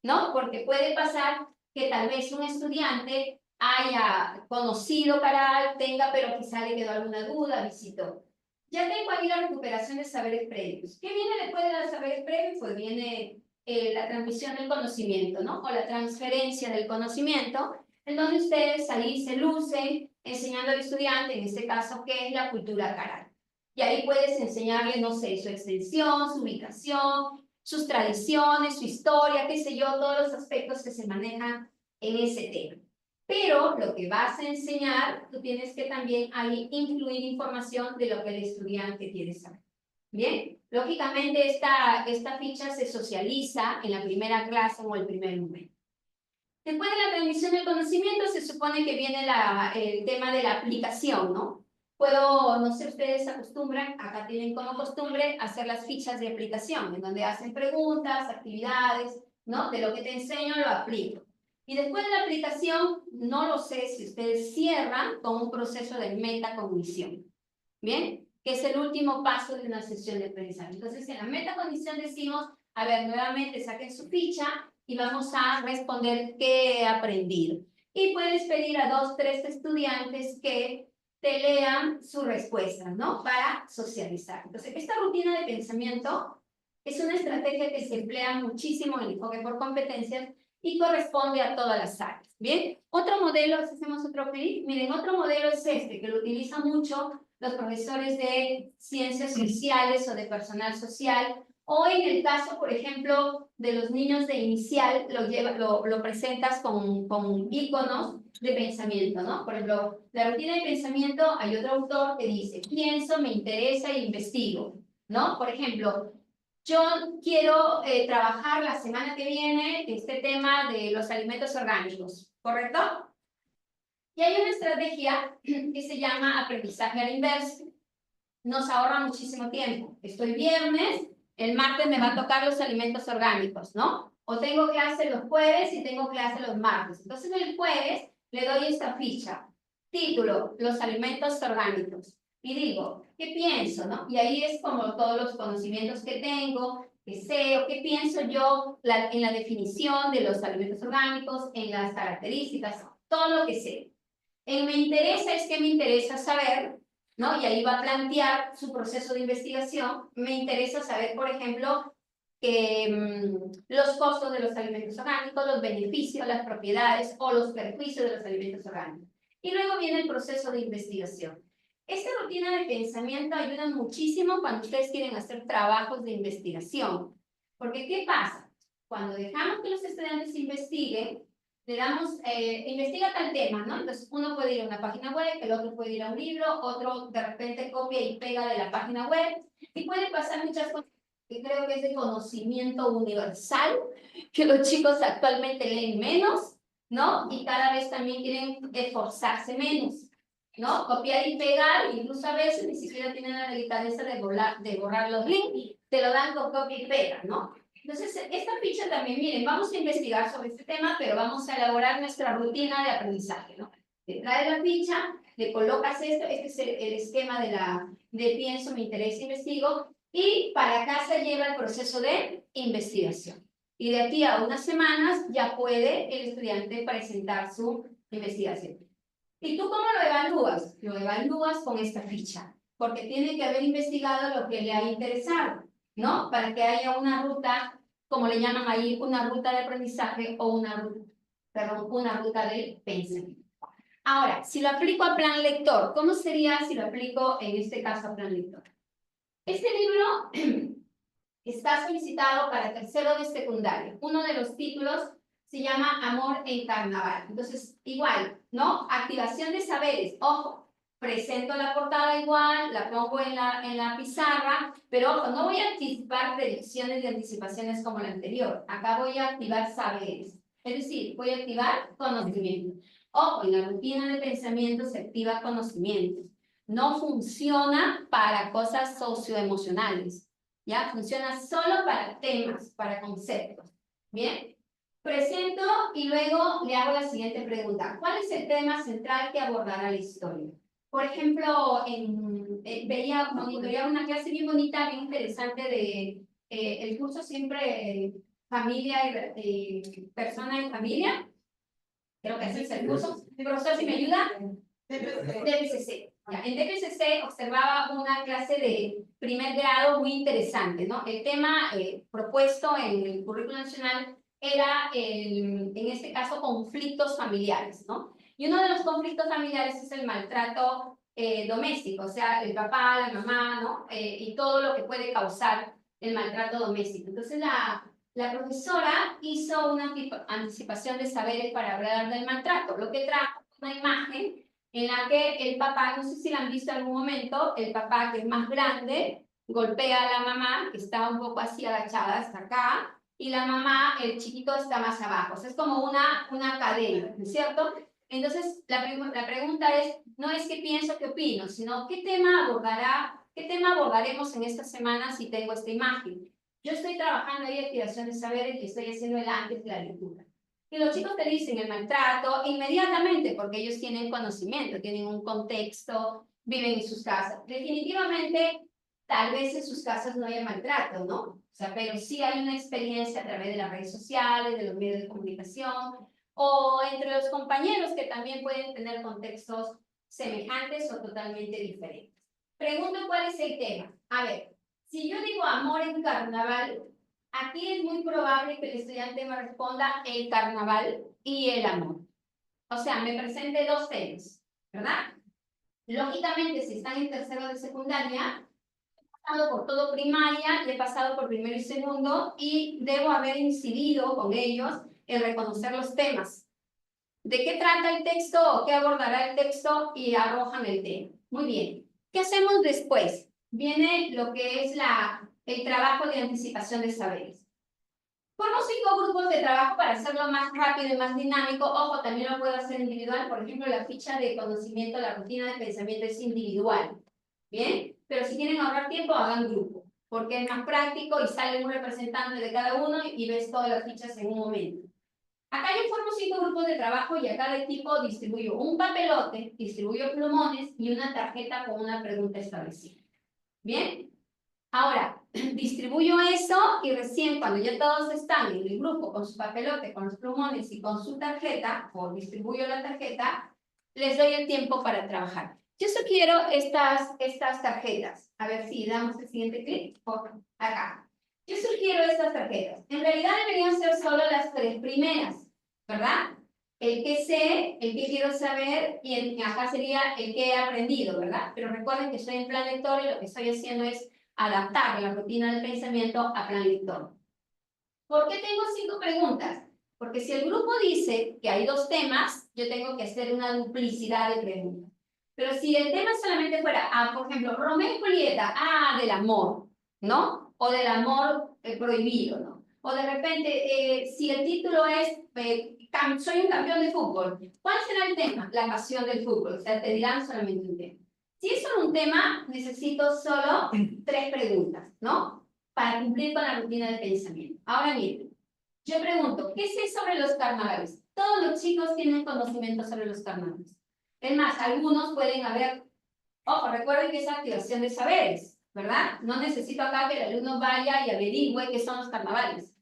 ¿no? Porque puede pasar que tal vez un estudiante haya conocido Caral, pero quizá le quedó alguna duda, visitó. Ya tengo ahí la recuperación de saberes previos. ¿Qué viene después de los saberes previos? Pues viene la transmisión del conocimiento, ¿no? O la transferencia del conocimiento, en donde ustedes ahí se lucen enseñando al estudiante, en este caso, qué es la cultura caral. Y ahí puedes enseñarle, no sé, su extensión, su ubicación, sus tradiciones, su historia, qué sé yo, todos los aspectos que se manejan en ese tema. Pero lo que vas a enseñar, tú tienes que también ahí incluir información de lo que el estudiante quiere saber. Bien, lógicamente esta ficha se socializa en la primera clase o el primer momento. Después de la transmisión del conocimiento se supone que viene el tema de la aplicación, ¿no? No sé, ustedes acostumbran, acá tienen como costumbre hacer las fichas de aplicación, en donde hacen preguntas, actividades, ¿no? De lo que te enseño lo aplico. Y después de la aplicación, no lo sé si ustedes cierran con un proceso de metacognición, ¿bien? Que es el último paso de una sesión de aprendizaje. Entonces, en la metacognición decimos, a ver, nuevamente saquen su ficha y vamos a responder qué he aprendido. Y puedes pedir a 2, 3 estudiantes que te lean su respuesta, ¿no? Para socializar. Entonces, esta rutina de pensamiento es una estrategia que se emplea muchísimo en el enfoque por competencias y corresponde a todas las áreas. Bien, otro modelo, si hacemos otro clic, miren, otro modelo es este, que lo utiliza mucho los profesores de ciencias sociales o de personal social, o en el caso, por ejemplo, de los niños de inicial, lo presentas con íconos de pensamiento, ¿no? Por ejemplo, la rutina de pensamiento, hay otro autor que dice, pienso, me interesa e investigo, ¿no? Por ejemplo, yo quiero trabajar la semana que viene este tema de los alimentos orgánicos, ¿correcto? Y hay una estrategia que se llama aprendizaje a la inversa. Nos ahorra muchísimo tiempo. Estoy viernes, el martes me va a tocar los alimentos orgánicos, ¿no? O tengo clase los jueves y tengo clase los martes. Entonces el jueves le doy esta ficha. Título, los alimentos orgánicos. Y digo, ¿qué pienso, no? Y ahí es como todos los conocimientos que tengo, que sé, o qué pienso yo en la definición de los alimentos orgánicos, en las características, todo lo que sé. En me interesa es que me interesa saber, ¿no? Y ahí va a plantear su proceso de investigación. Me interesa saber, por ejemplo, los costos de los alimentos orgánicos, los beneficios, las propiedades o los perjuicios de los alimentos orgánicos. Y luego viene el proceso de investigación. Esta rutina de pensamiento ayuda muchísimo cuando ustedes quieren hacer trabajos de investigación. Porque, ¿qué pasa? cuando dejamos que los estudiantes investiguen, le damos, investiga tal tema, ¿no? Entonces, uno puede ir a una página web, el otro puede ir a un libro, otro de repente copia y pega de la página web, y pueden pasar muchas cosas que creo que es de conocimiento universal, que los chicos actualmente leen menos, ¿no? Y cada vez también quieren esforzarse menos, ¿no? Copiar y pegar, incluso a veces ni siquiera tienen la delicadeza de borrar los links, te lo dan con copia y pega, ¿no? Entonces, esta ficha también, miren, vamos a investigar sobre este tema, pero vamos a elaborar nuestra rutina de aprendizaje, ¿no? Te trae la ficha, le colocas esto, este es el esquema de pienso, me interesa, investigo, y para casa lleva el proceso de investigación. Y de aquí a unas semanas ya puede el estudiante presentar su investigación. ¿Y tú cómo lo evalúas? Lo evalúas con esta ficha, porque tiene que haber investigado lo que le ha interesado, ¿no? Para que haya una ruta, como le llaman ahí, una ruta de aprendizaje o una ruta de pensamiento. Ahora, si lo aplico a plan lector, ¿cómo sería si lo aplico en este caso a plan lector? Este libro está solicitado para tercero de secundaria. Uno de los títulos se llama Amor en Carnaval. Entonces, igual, ¿no? Activación de saberes. Ojo, presento la portada igual, la pongo en la pizarra, pero ojo, no voy a anticipar predicciones de anticipaciones como la anterior. Acá voy a activar saberes. Es decir, voy a activar conocimiento. Ojo, en la rutina de pensamiento se activa conocimiento. No funciona para cosas socioemocionales. ¿Ya? Funciona solo para temas, para conceptos. ¿Bien? Presento y luego le hago la siguiente pregunta. ¿Cuál es el tema central que abordará la historia? Por ejemplo, veía una clase bien bonita, bien interesante de el curso siempre familia y persona en familia. Creo que así es el curso. Profesor, si me ayuda. DPCC. En DPCC observaba una clase de primer grado muy interesante, ¿no? El tema propuesto en el currículo nacional era, en este caso, conflictos familiares, ¿no? Y uno de los conflictos familiares es el maltrato doméstico, o sea, el papá, la mamá, ¿no? Y todo lo que puede causar el maltrato doméstico. Entonces, la profesora hizo una anticipación de saberes para hablar del maltrato, lo que trajo una imagen en la que el papá, no sé si la han visto en algún momento, el papá que es más grande, golpea a la mamá, que está un poco así agachada hasta acá, y la mamá, el chiquito, está más abajo. O sea, es como una cadena, ¿no es cierto? Entonces, la pregunta es, no es qué pienso, qué opino, sino qué tema abordaremos en esta semana si tengo esta imagen. Yo estoy trabajando ahí activación de saberes y estoy haciendo el antes de la lectura. Y los chicos te dicen el maltrato inmediatamente, porque ellos tienen conocimiento, tienen un contexto, viven en sus casas. Definitivamente, tal vez en sus casas no haya maltrato, ¿no? O sea, pero sí hay una experiencia a través de las redes sociales, de los medios de comunicación, o entre los compañeros que también pueden tener contextos semejantes o totalmente diferentes. Pregunto cuál es el tema. A ver, si yo digo amor en carnaval, aquí es muy probable que el estudiante me responda el carnaval y el amor. O sea, me presente dos temas, ¿verdad? Lógicamente, si están en tercero de secundaria, he pasado por todo primaria, he pasado por primero y segundo, y debo haber incidido con ellos en reconocer los temas. ¿De qué trata el texto o qué abordará el texto? Y arrojan el tema. Muy bien. ¿Qué hacemos después? Viene lo que es el trabajo de anticipación de saberes. Formo 5 grupos de trabajo para hacerlo más rápido y más dinámico. Ojo, también lo puedo hacer individual. Por ejemplo, la ficha de conocimiento, la rutina de pensamiento es individual. ¿Bien? Pero si quieren ahorrar tiempo, hagan grupo. Porque es más práctico y sale un representante de cada uno y ves todas las fichas en un momento. Acá yo formo 5 grupos de trabajo y a cada equipo distribuyo un papelote, distribuyo plumones y una tarjeta con una pregunta establecida. ¿Bien? Ahora, distribuyo eso y recién cuando ya todos están en el grupo con su papelote, con los plumones y con su tarjeta, o distribuyo la tarjeta, les doy el tiempo para trabajar. Yo sugiero estas tarjetas. A ver si damos el siguiente clic. Acá. Yo sugiero estas tarjetas. En realidad deberían ser solo las 3 primeras, ¿verdad? El que sé, el que quiero saber, y acá sería el que he aprendido, ¿verdad? Pero recuerden que estoy en plan lector y lo que estoy haciendo es adaptar la rutina del pensamiento a plan lector. ¿Por qué tengo 5 preguntas? Porque si el grupo dice que hay 2 temas, yo tengo que hacer una duplicidad de preguntas. Pero si el tema solamente fuera, por ejemplo, Romeo y Julieta, del amor, ¿no? O del amor prohibido, ¿no? O de repente, si el título es soy un campeón de fútbol, ¿cuál será el tema? La pasión del fútbol, o sea, te dirán solamente un tema. Si es solo un tema, necesito solo 3 preguntas, ¿no? Para cumplir con la rutina de pensamiento. Ahora miren, yo pregunto, ¿qué sé sobre los carnavales? Todos los chicos tienen conocimiento sobre los carnavales. Es más, algunos pueden haber, ojo, recuerden que es activación de saberes, ¿verdad? No necesito acá que el alumno vaya y averigüe qué son los carnavales.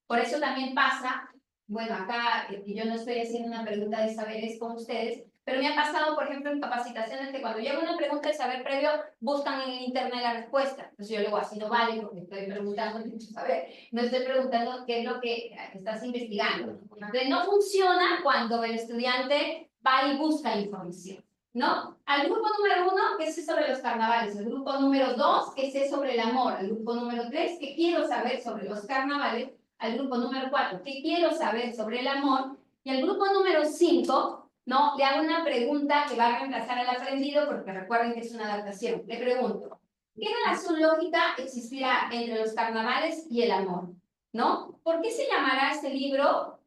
Por eso también pasa, bueno, acá yo no estoy haciendo una pregunta de saberes con ustedes, pero me ha pasado, por ejemplo, en capacitaciones que cuando llega una pregunta de saber previo, buscan en internet la respuesta. Entonces yo le digo, así no vale, porque estoy preguntando mucho saber. No estoy preguntando qué es lo que estás investigando. Entonces no funciona cuando el estudiante va y busca información, ¿no? Al grupo número 1, que sé sobre los carnavales. El grupo número 2, que sé sobre el amor. El grupo número 3, que quiero saber sobre los carnavales. Al grupo número 4, que quiero saber sobre el amor. Y al grupo número 5, ¿no? Le hago una pregunta que va a reemplazar al aprendido, porque recuerden que es una adaptación. Le pregunto, ¿qué relación lógica existirá entre los carnavales y el amor? ¿No? ¿Por qué se llamará este libro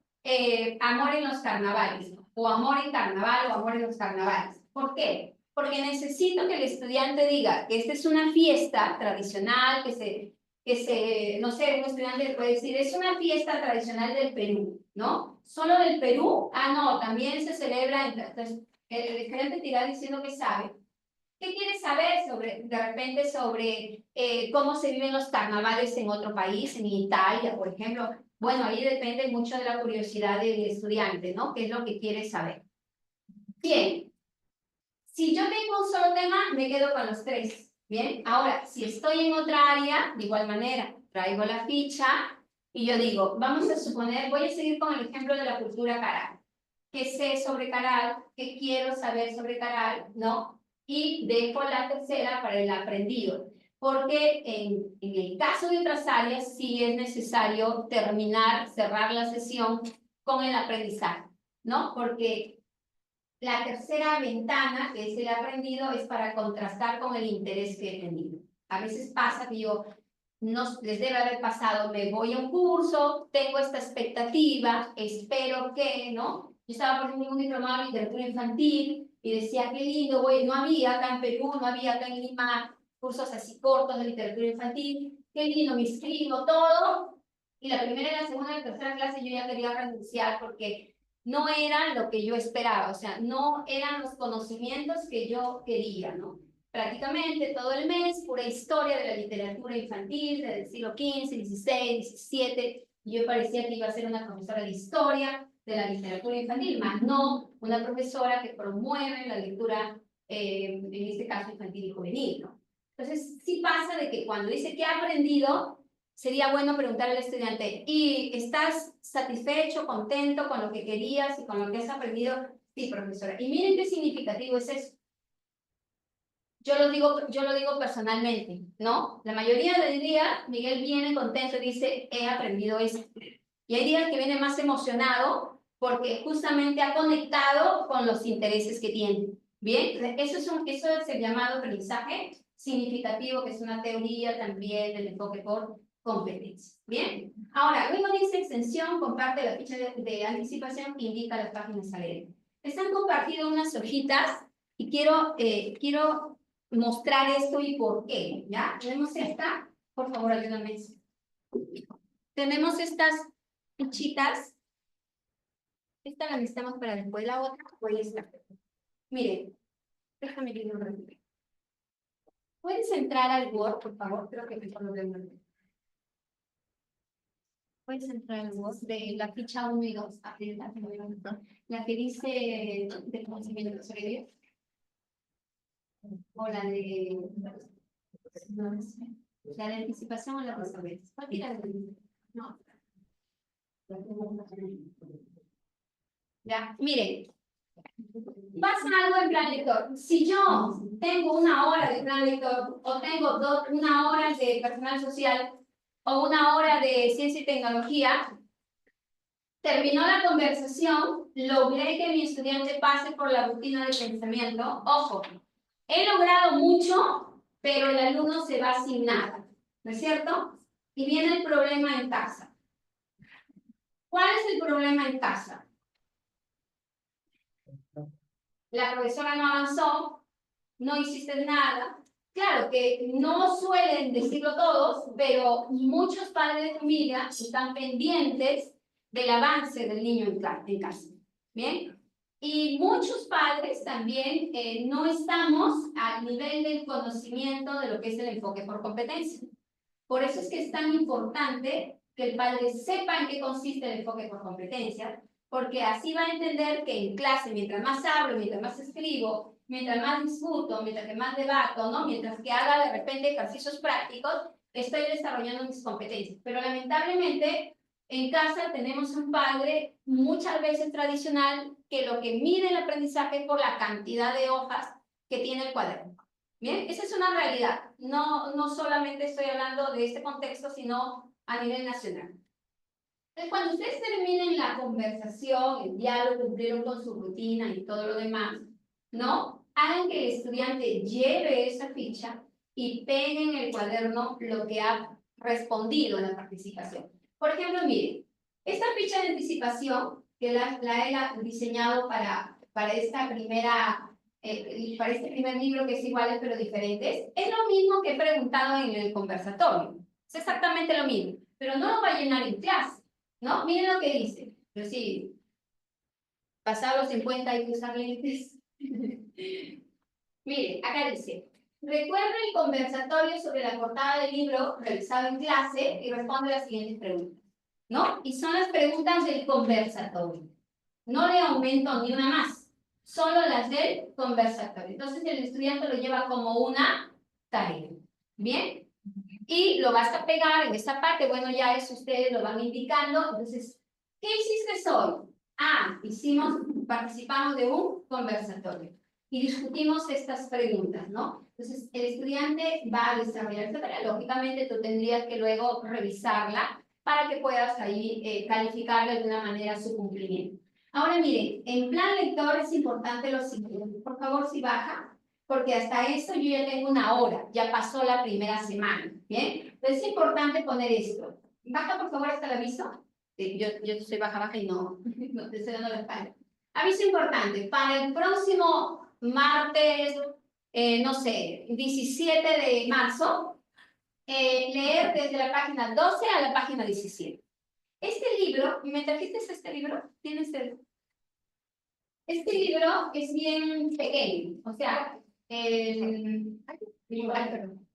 Amor en los carnavales? O Amor en carnaval o Amor en los carnavales. ¿Por qué? Porque necesito que el estudiante diga que esta es una fiesta tradicional, no sé, un estudiante puede decir, es una fiesta tradicional del Perú, ¿no? ¿Solo del Perú? No, también se celebra, entonces, el estudiante te irá diciendo que sabe. ¿Qué quieres saber de repente sobre cómo se viven los carnavales en otro país, en Italia, por ejemplo? Bueno, ahí depende mucho de la curiosidad del estudiante, ¿no? ¿Qué es lo que quiere saber? Bien, si yo tengo un solo tema, me quedo con los 3. Bien, ahora, si estoy en otra área, de igual manera, traigo la ficha y yo digo, vamos a suponer, voy a seguir con el ejemplo de la cultura Caral. ¿Qué sé sobre Caral? ¿Qué quiero saber sobre Caral? ¿No? Y dejo la tercera para el aprendido. Porque en el caso de otras áreas sí es necesario cerrar la sesión con el aprendizaje, ¿no? Porque la tercera ventana, que es el aprendido, es para contrastar con el interés que he tenido. A veces pasa que yo, no les debe haber pasado, me voy a un curso, tengo esta expectativa, espero que, ¿no? Yo estaba por ejemplo en un diplomado de literatura infantil y decía, qué lindo, no había acá en Perú, no había acá en Lima cursos así cortos de literatura infantil, qué lindo, me inscribo, todo. Y la primera, la segunda y la tercera clase yo ya quería renunciar porque no eran lo que yo esperaba, o sea, no eran los conocimientos que yo quería, ¿no? Prácticamente todo el mes, pura historia de la literatura infantil del siglo XV, XVI, XVII, y yo parecía que iba a ser una profesora de historia de la literatura infantil, más no una profesora que promueve la lectura, en este caso infantil y juvenil, ¿no? Entonces, sí pasa de que cuando dice que ha aprendido, sería bueno preguntar al estudiante, ¿y estás satisfecho, contento con lo que querías y con lo que has aprendido? Sí, profesora. Y miren qué significativo es eso. Yo lo digo personalmente, ¿no? La mayoría del día, Miguel viene contento y dice, he aprendido esto. Y hay días que viene más emocionado porque justamente ha conectado con los intereses que tiene. Bien, eso es el llamado aprendizaje significativo, que es una teoría también del enfoque por competencia. Bien, ahora, luego dice extensión, comparte la ficha de anticipación que indica las páginas a leer. Están compartidas unas hojitas y quiero mostrar esto y por qué, ¿ya? Tenemos esta, por favor, ayúdame. Tenemos estas fichitas. Esta la necesitamos para después, la otra, o esta. Miren, déjame que lo repita. ¿Puedes entrar al Word, por favor? Creo que mejor lo veo. Puedes entrar al Word de la ficha 1 y 2, la que dice de conocimiento previo. O la de... No sé. La de anticipación o la de saberes. ¿Cuál era la de? No. Ya, miren. Pasa algo en plan lector. Si yo tengo 1 hora de plan lector o tengo 1 hora de personal social, o una hora de ciencia y tecnología, terminó la conversación, logré que mi estudiante pase por la rutina de pensamiento. Ojo, he logrado mucho, pero el alumno se va sin nada, ¿no es cierto? Y viene el problema en casa. ¿Cuál es el problema en casa? La profesora no avanzó, no hiciste nada. Claro que no suelen decirlo todos, pero muchos padres de familia están pendientes del avance del niño en casa. ¿Bien? Y muchos padres también no estamos al nivel del conocimiento de lo que es el enfoque por competencia. Por eso es que es tan importante que el padre sepa en qué consiste el enfoque por competencia, porque así va a entender que en clase, mientras más hablo, mientras más escribo, mientras más discuto, mientras que más debato, ¿no? Mientras que haga de repente ejercicios prácticos, estoy desarrollando mis competencias. Pero lamentablemente, en casa tenemos un padre muchas veces tradicional que lo que mide el aprendizaje es por la cantidad de hojas que tiene el cuaderno. Bien, esa es una realidad. No solamente estoy hablando de este contexto, sino a nivel nacional. Entonces, cuando ustedes terminen la conversación, el diálogo, cumplieron con su rutina y todo lo demás, ¿no? Hagan que el estudiante lleve esa ficha y pegue en el cuaderno lo que ha respondido a la participación. Por ejemplo, miren, esta ficha de anticipación, que la he diseñado para esta primera para este primer libro, que es iguales pero diferentes, es lo mismo que he preguntado en el conversatorio. Es exactamente lo mismo, pero no lo va a llenar en clase, ¿no? Miren lo que dice. Pero sí, pasado los 50 hay que usar lentes. Miren, acá dice, recuerda el conversatorio sobre la portada del libro realizado en clase y responde las siguientes preguntas, ¿no? Y son las preguntas del conversatorio. No le aumento ni una más. Solo las del conversatorio. Entonces el estudiante lo lleva como una tarea. ¿Bien? Y lo vas a pegar en esta parte. Bueno, ya eso ustedes lo van indicando. Entonces, ¿qué hiciste hoy? Ah, participamos de un conversatorio. Y discutimos estas preguntas, ¿no? Entonces, el estudiante va a desarrollar esta tarea. Lógicamente, tú tendrías que luego revisarla para que puedas ahí calificarle de una manera su cumplimiento. Ahora miren, en plan lector es importante lo siguiente. Por favor, si baja, porque hasta esto yo ya tengo una hora, ya pasó la primera semana, ¿bien? Entonces es importante poner esto. Baja, por favor, hasta el aviso. Yo soy baja y no te estoy dando la espalda. Aviso importante, para el próximo martes, no sé, 17 de marzo, leer desde la página 12 a la página 17. Este libro, ¿me trajiste este libro? ¿Tienes el? Este libro es bien pequeño, o sea, perdón.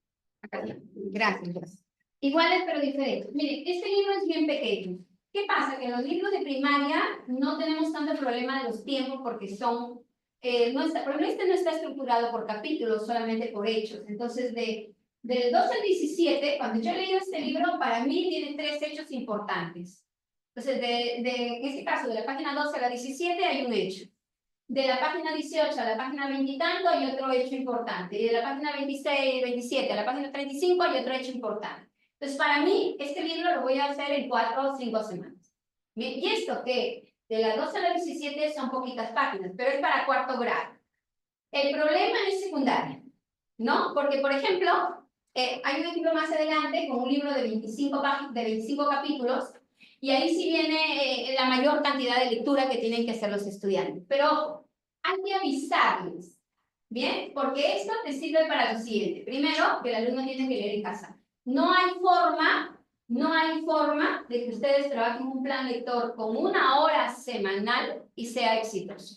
Gracias. Iguales pero diferentes. Miren, este libro es bien pequeño. ¿Qué pasa? Que en los libros de primaria no tenemos tanto problema de los tiempos porque son, pero este no está estructurado por capítulos, solamente por hechos. Entonces, del 12 al 17, cuando yo he leído este libro, para mí tiene 3 hechos importantes. Entonces, en este caso, de la página 12 a la 17 hay un hecho. De la página 18 a la página 20 y tanto hay otro hecho importante. Y de la página 26, 27 a la página 35 hay otro hecho importante. Entonces, para mí, este libro lo voy a hacer en 4 o 5 semanas. Y esto que de las 12 a la 17 son poquitas páginas, pero es para cuarto grado. El problema es secundaria, ¿no? Porque, por ejemplo, hay un ejemplo más adelante con un libro de 25 capítulos, y ahí sí viene la mayor cantidad de lectura que tienen que hacer los estudiantes. Pero hay que avisarles, ¿bien? Porque esto te sirve para lo siguiente. Primero, que el alumno tiene que leer en casa. No hay forma de que ustedes trabajen un plan lector con 1 hora semanal y sea exitoso.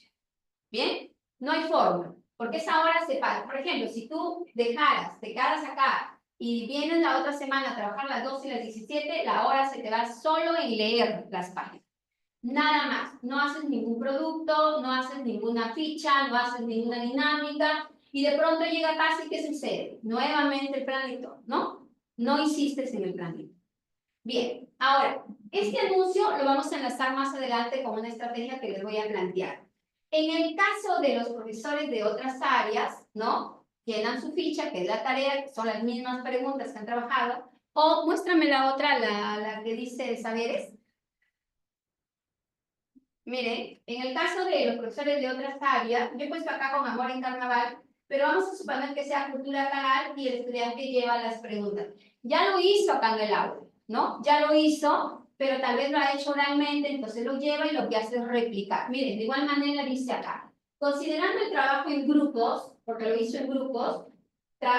¿Bien? No hay forma, porque esa hora se paga. Por ejemplo, si tú te quedas acá y vienes la otra semana a trabajar las 12 y las 17, la hora se te va solo en leer las páginas. Nada más. No haces ningún producto, no haces ninguna ficha, no haces ninguna dinámica, y de pronto llega casi, ¿qué sucede? Nuevamente el plan lector, ¿no? No hiciste en el plan lector. Bien, ahora, este anuncio lo vamos a enlazar más adelante con una estrategia que les voy a plantear. En el caso de los profesores de otras áreas, ¿no? Llenan su ficha, que es la tarea, que son las mismas preguntas que han trabajado, O muéstrame la otra, la que dice saberes. Miren, en el caso de los profesores de otras áreas, yo he puesto acá con amor en carnaval, pero vamos a suponer que sea cultura canal y el estudiante lleva las preguntas. Ya lo hizo acá en el aula, ¿no? Ya lo hizo, pero tal vez lo ha hecho oralmente, entonces lo lleva y lo que hace es replicar. Miren, de igual manera dice acá, considerando el trabajo en grupos, porque lo hizo en grupos,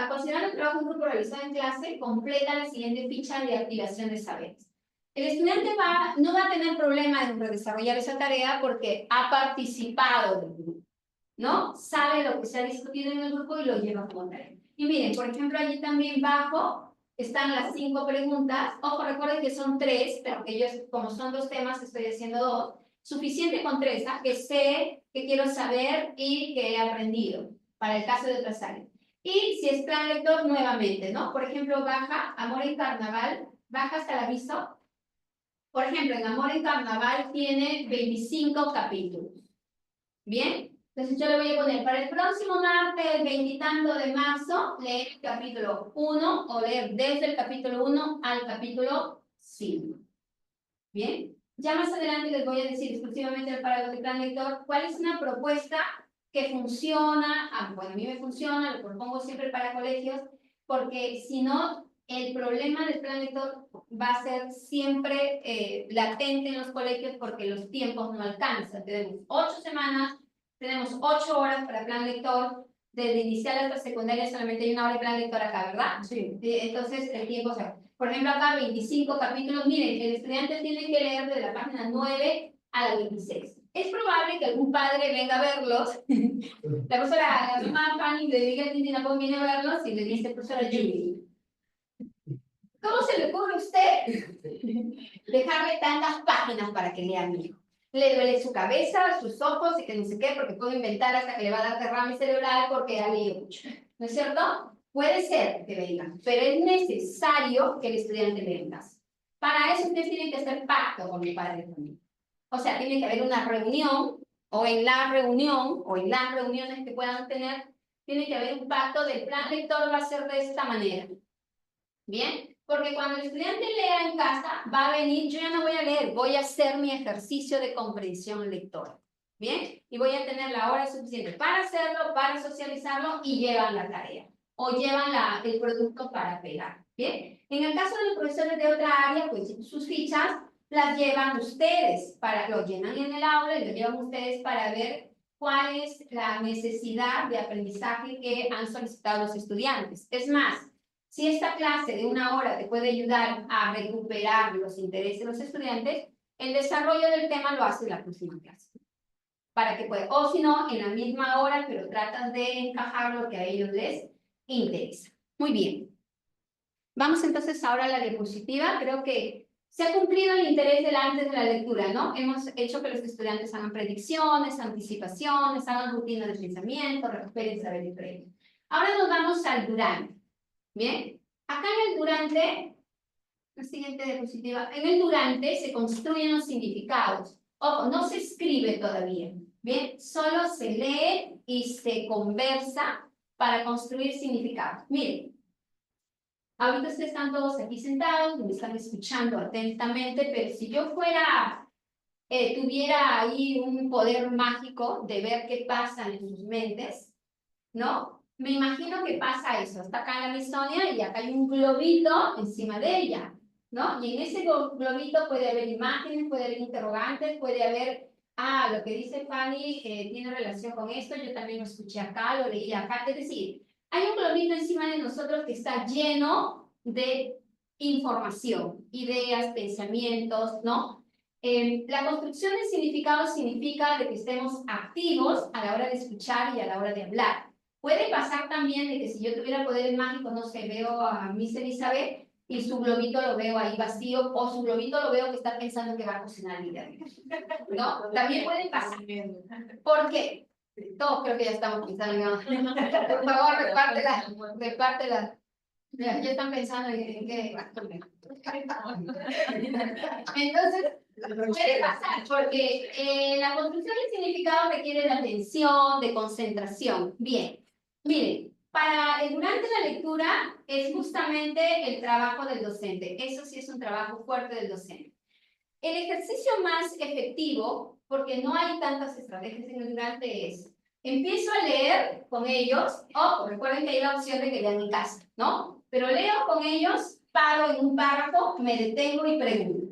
considerando el trabajo en grupo realizado en clase, completa la siguiente ficha de activación de saberes. El estudiante no va a tener problema en desarrollar esa tarea porque ha participado del grupo, ¿no? Sabe lo que se ha discutido en el grupo y lo lleva como tarea. Y miren, por ejemplo, allí también bajo están las 5 preguntas. Ojo, recuerden que son 3, pero que yo, como son 2 temas, estoy haciendo 2. Suficiente con 3, ¿ah? Que sé, que quiero saber y que he aprendido, para el caso de otras áreas. Y si es plan lector, nuevamente, ¿no? Por ejemplo, baja Amor en Carnaval, baja hasta el aviso. Por ejemplo, en Amor en Carnaval tiene 25 capítulos. ¿Bien? Entonces yo le voy a poner, para el próximo martes, el 20 y tanto de marzo, leer el capítulo 1 o leer desde el capítulo 1 al capítulo 5. ¿Bien? Ya más adelante les voy a decir exclusivamente para los de plan lector cuál es una propuesta que funciona. Bueno, a mí me funciona, lo propongo siempre para colegios, porque si no, el problema del plan lector va a ser siempre latente en los colegios porque los tiempos no alcanzan. Tenemos 8 semanas, tenemos 8 horas para plan lector, desde inicial hasta secundaria solamente hay 1 hora de plan lector acá, ¿verdad? Sí. Entonces el tiempo se va. Por ejemplo, acá 25 capítulos. Miren, el estudiante tiene que leer desde la página 9 a la 26. Es probable que algún padre venga a verlos. La profesora, la mamá Fanny de Miguel Tintinapón viene a verlos y le dice, profesora Julie, ¿cómo se le ocurre a usted dejarle tantas páginas para que lea a mi hijo? Le duele su cabeza, sus ojos y que no sé qué, porque puedo inventar hasta que le va a dar derrame cerebral porque ha leído mucho. ¿No es cierto? Puede ser que vengan, pero es necesario que el estudiante venga. Para eso ustedes tienen que hacer pacto con el padre de familia. O sea, tiene que haber una reunión, o en la reunión, o en las reuniones que puedan tener, tiene que haber un pacto del plan lector va a ser de esta manera. ¿Bien? Porque cuando el estudiante lea en casa, va a venir, yo ya no voy a leer, voy a hacer mi ejercicio de comprensión lectora. ¿Bien? Y voy a tener la hora suficiente para hacerlo, para socializarlo y llevan la tarea. O llevan el producto para pegar. ¿Bien? En el caso de los profesores de otra área, pues sus fichas las llevan ustedes, lo llenan en el aula y lo llevan ustedes para ver cuál es la necesidad de aprendizaje que han solicitado los estudiantes. Es más, si esta clase de 1 hora te puede ayudar a recuperar los intereses de los estudiantes, el desarrollo del tema lo hace la próxima clase. Para que pueda, o si no, en la misma hora, pero tratas de encajar lo que a ellos les interesa. Muy bien. Vamos entonces ahora a la diapositiva. Creo que se ha cumplido el interés del antes de la lectura, ¿no? Hemos hecho que los estudiantes hagan predicciones, anticipaciones, hagan rutinas de pensamiento, recuperen saberes previos. Ahora nos vamos al durante. Bien, acá en el durante, la siguiente diapositiva, en el durante se construyen los significados. Ojo, no se escribe todavía, bien, solo se lee y se conversa para construir significados. Miren, ahorita ustedes están todos aquí sentados, me están escuchando atentamente, pero si yo tuviera ahí un poder mágico de ver qué pasa en sus mentes, ¿no? Me imagino que pasa eso. Está acá en la Misonia y acá hay un globito encima de ella, ¿no? Y en ese globito puede haber imágenes, puede haber interrogantes, puede haber, lo que dice Fanny tiene relación con esto, yo también lo escuché acá, lo leí acá. Es decir, hay un globito encima de nosotros que está lleno de información, ideas, pensamientos, ¿no? La construcción de significados significa de que estemos activos a la hora de escuchar y a la hora de hablar. Puede pasar también de que si yo tuviera poderes mágicos, no sé, veo a Miss Elizabeth y su globito lo veo ahí vacío, o su globito lo veo que está pensando que va a cocinar el día de hoy, ¿no? También puede pasar. ¿Por qué? Todos creo que ya estamos pensando. Por favor, repártela. Ya están pensando en qué. Entonces, puede pasar, porque la construcción de significado requiere de atención, de concentración. Bien, miren, Durante la lectura es justamente el trabajo del docente. Eso sí es un trabajo fuerte del docente. El ejercicio más efectivo, porque no hay tantas estrategias en el durante, es: empiezo a leer con ellos, recuerden que hay la opción de que lean en casa, ¿no? Pero leo con ellos, paro en un párrafo, me detengo y pregunto.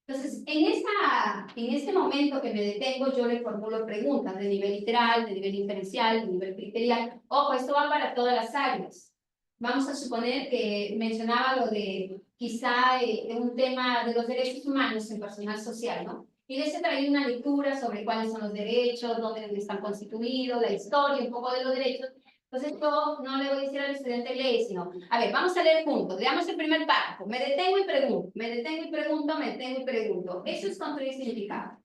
Entonces, en este momento que me detengo, yo le formulo preguntas de nivel literal, de nivel inferencial, de nivel criterial. Ojo, esto va para todas las áreas. Vamos a suponer que mencionaba lo de quizá un tema de los derechos humanos en personal social, ¿no? Y les he traído una lectura sobre cuáles son los derechos, dónde están constituidos, la historia, un poco de los derechos. Entonces yo no le voy a decir al estudiante lee, sino, a ver, vamos a leer juntos, leamos el primer párrafo, me detengo y pregunto, me detengo y pregunto, me detengo y pregunto. Eso es construir significado.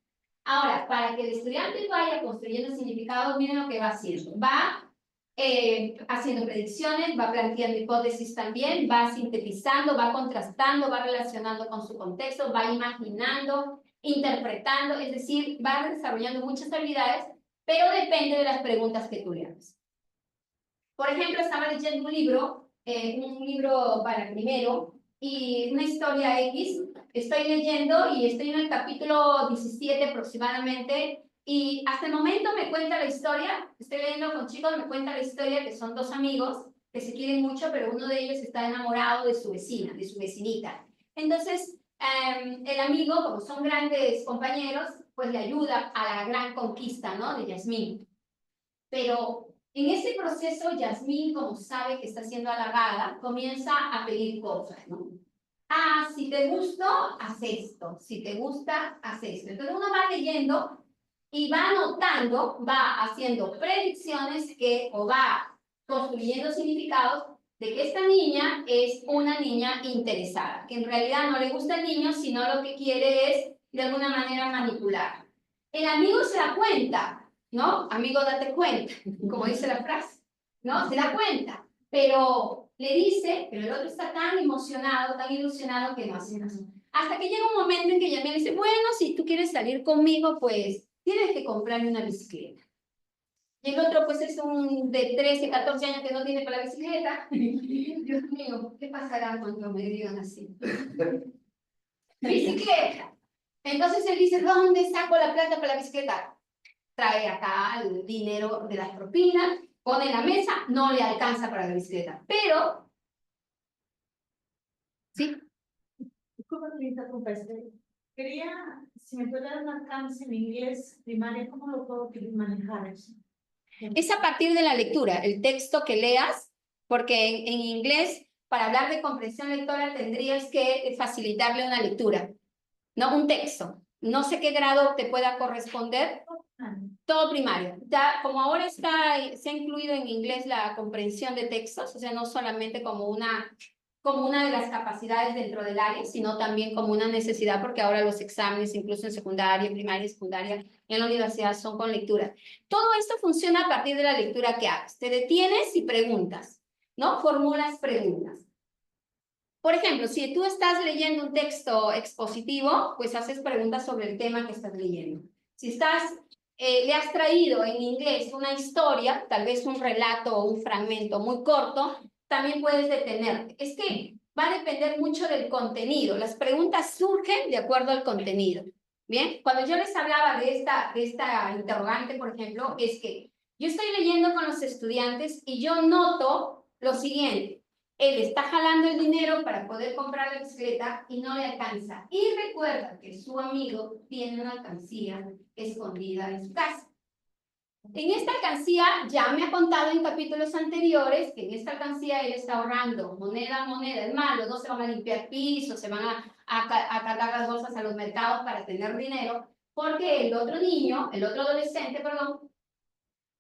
Ahora, para que el estudiante vaya construyendo significados, miren lo que va haciendo. Va haciendo predicciones, va planteando hipótesis también, va sintetizando, va contrastando, va relacionando con su contexto, va imaginando, interpretando, es decir, va desarrollando muchas habilidades, pero depende de las preguntas que tú le hagas. Por ejemplo, estaba leyendo un libro para primero, y una historia X, estoy leyendo y estoy en el capítulo 17 aproximadamente, y hasta el momento me cuenta la historia, estoy leyendo con chicos, me cuenta la historia que son dos amigos que se quieren mucho, pero uno de ellos está enamorado de su vecina, de su vecinita. Entonces, el amigo, como son grandes compañeros, pues le ayuda a la gran conquista, ¿no?, de Yasmín. Pero en ese proceso, Yasmín, como sabe que está siendo halagada, comienza a pedir cosas, ¿no? Ah, si te gustó, haz esto. Si te gusta, haz esto. Entonces uno va leyendo y va anotando, va haciendo predicciones o va construyendo significados de que esta niña es una niña interesada, que en realidad no le gusta el niño, sino lo que quiere es, de alguna manera, manipular. El amigo se da cuenta, ¿no? Amigo, date cuenta, como dice la frase, ¿no? Se da cuenta, pero le dice, pero el otro está tan emocionado, tan ilusionado que no hace caso. Hasta que llega un momento en que ella me dice, bueno, si tú quieres salir conmigo, pues tienes que comprarme una bicicleta. Y el otro, pues, es un de 13, 14 años que no tiene para la bicicleta. Dios mío, ¿qué pasará cuando me digan así? Bicicleta. Entonces él dice, ¿dónde saco la plata para la bicicleta? Trae acá el dinero de las propinas, pone en la mesa, no le alcanza para la bicicleta. Pero, sí. Disculpa que me interrumpa, quería, si me puede dar un alcance en inglés primaria, ¿cómo lo puedo manejar eso? Es a partir de la lectura, el texto que leas, porque en inglés, para hablar de comprensión lectora, tendrías que facilitarle una lectura, no un texto. No sé qué grado te pueda corresponder. Todo primario. Ya, como ahora se ha incluido en inglés la comprensión de textos, o sea, no solamente como una de las capacidades dentro del área, sino también como una necesidad, porque ahora los exámenes, incluso en secundaria, primaria y secundaria, en la universidad son con lectura. Todo esto funciona a partir de la lectura que hagas. Te detienes y preguntas, ¿no? Formulas preguntas. Por ejemplo, si tú estás leyendo un texto expositivo, pues haces preguntas sobre el tema que estás leyendo. Si le has traído en inglés una historia, tal vez un relato o un fragmento muy corto, también puedes detenerte. Es que va a depender mucho del contenido. Las preguntas surgen de acuerdo al contenido. Bien, cuando yo les hablaba de esta interrogante, por ejemplo, es que yo estoy leyendo con los estudiantes y yo noto lo siguiente. Él está jalando el dinero para poder comprar la bicicleta y no le alcanza. Y recuerda que su amigo tiene una alcancía escondida en su casa. En esta alcancía, ya me ha contado en capítulos anteriores que en esta alcancía él está ahorrando moneda a moneda. Es más, los dos se van a limpiar pisos, se van a cargar las bolsas a los mercados para tener dinero, porque el otro adolescente,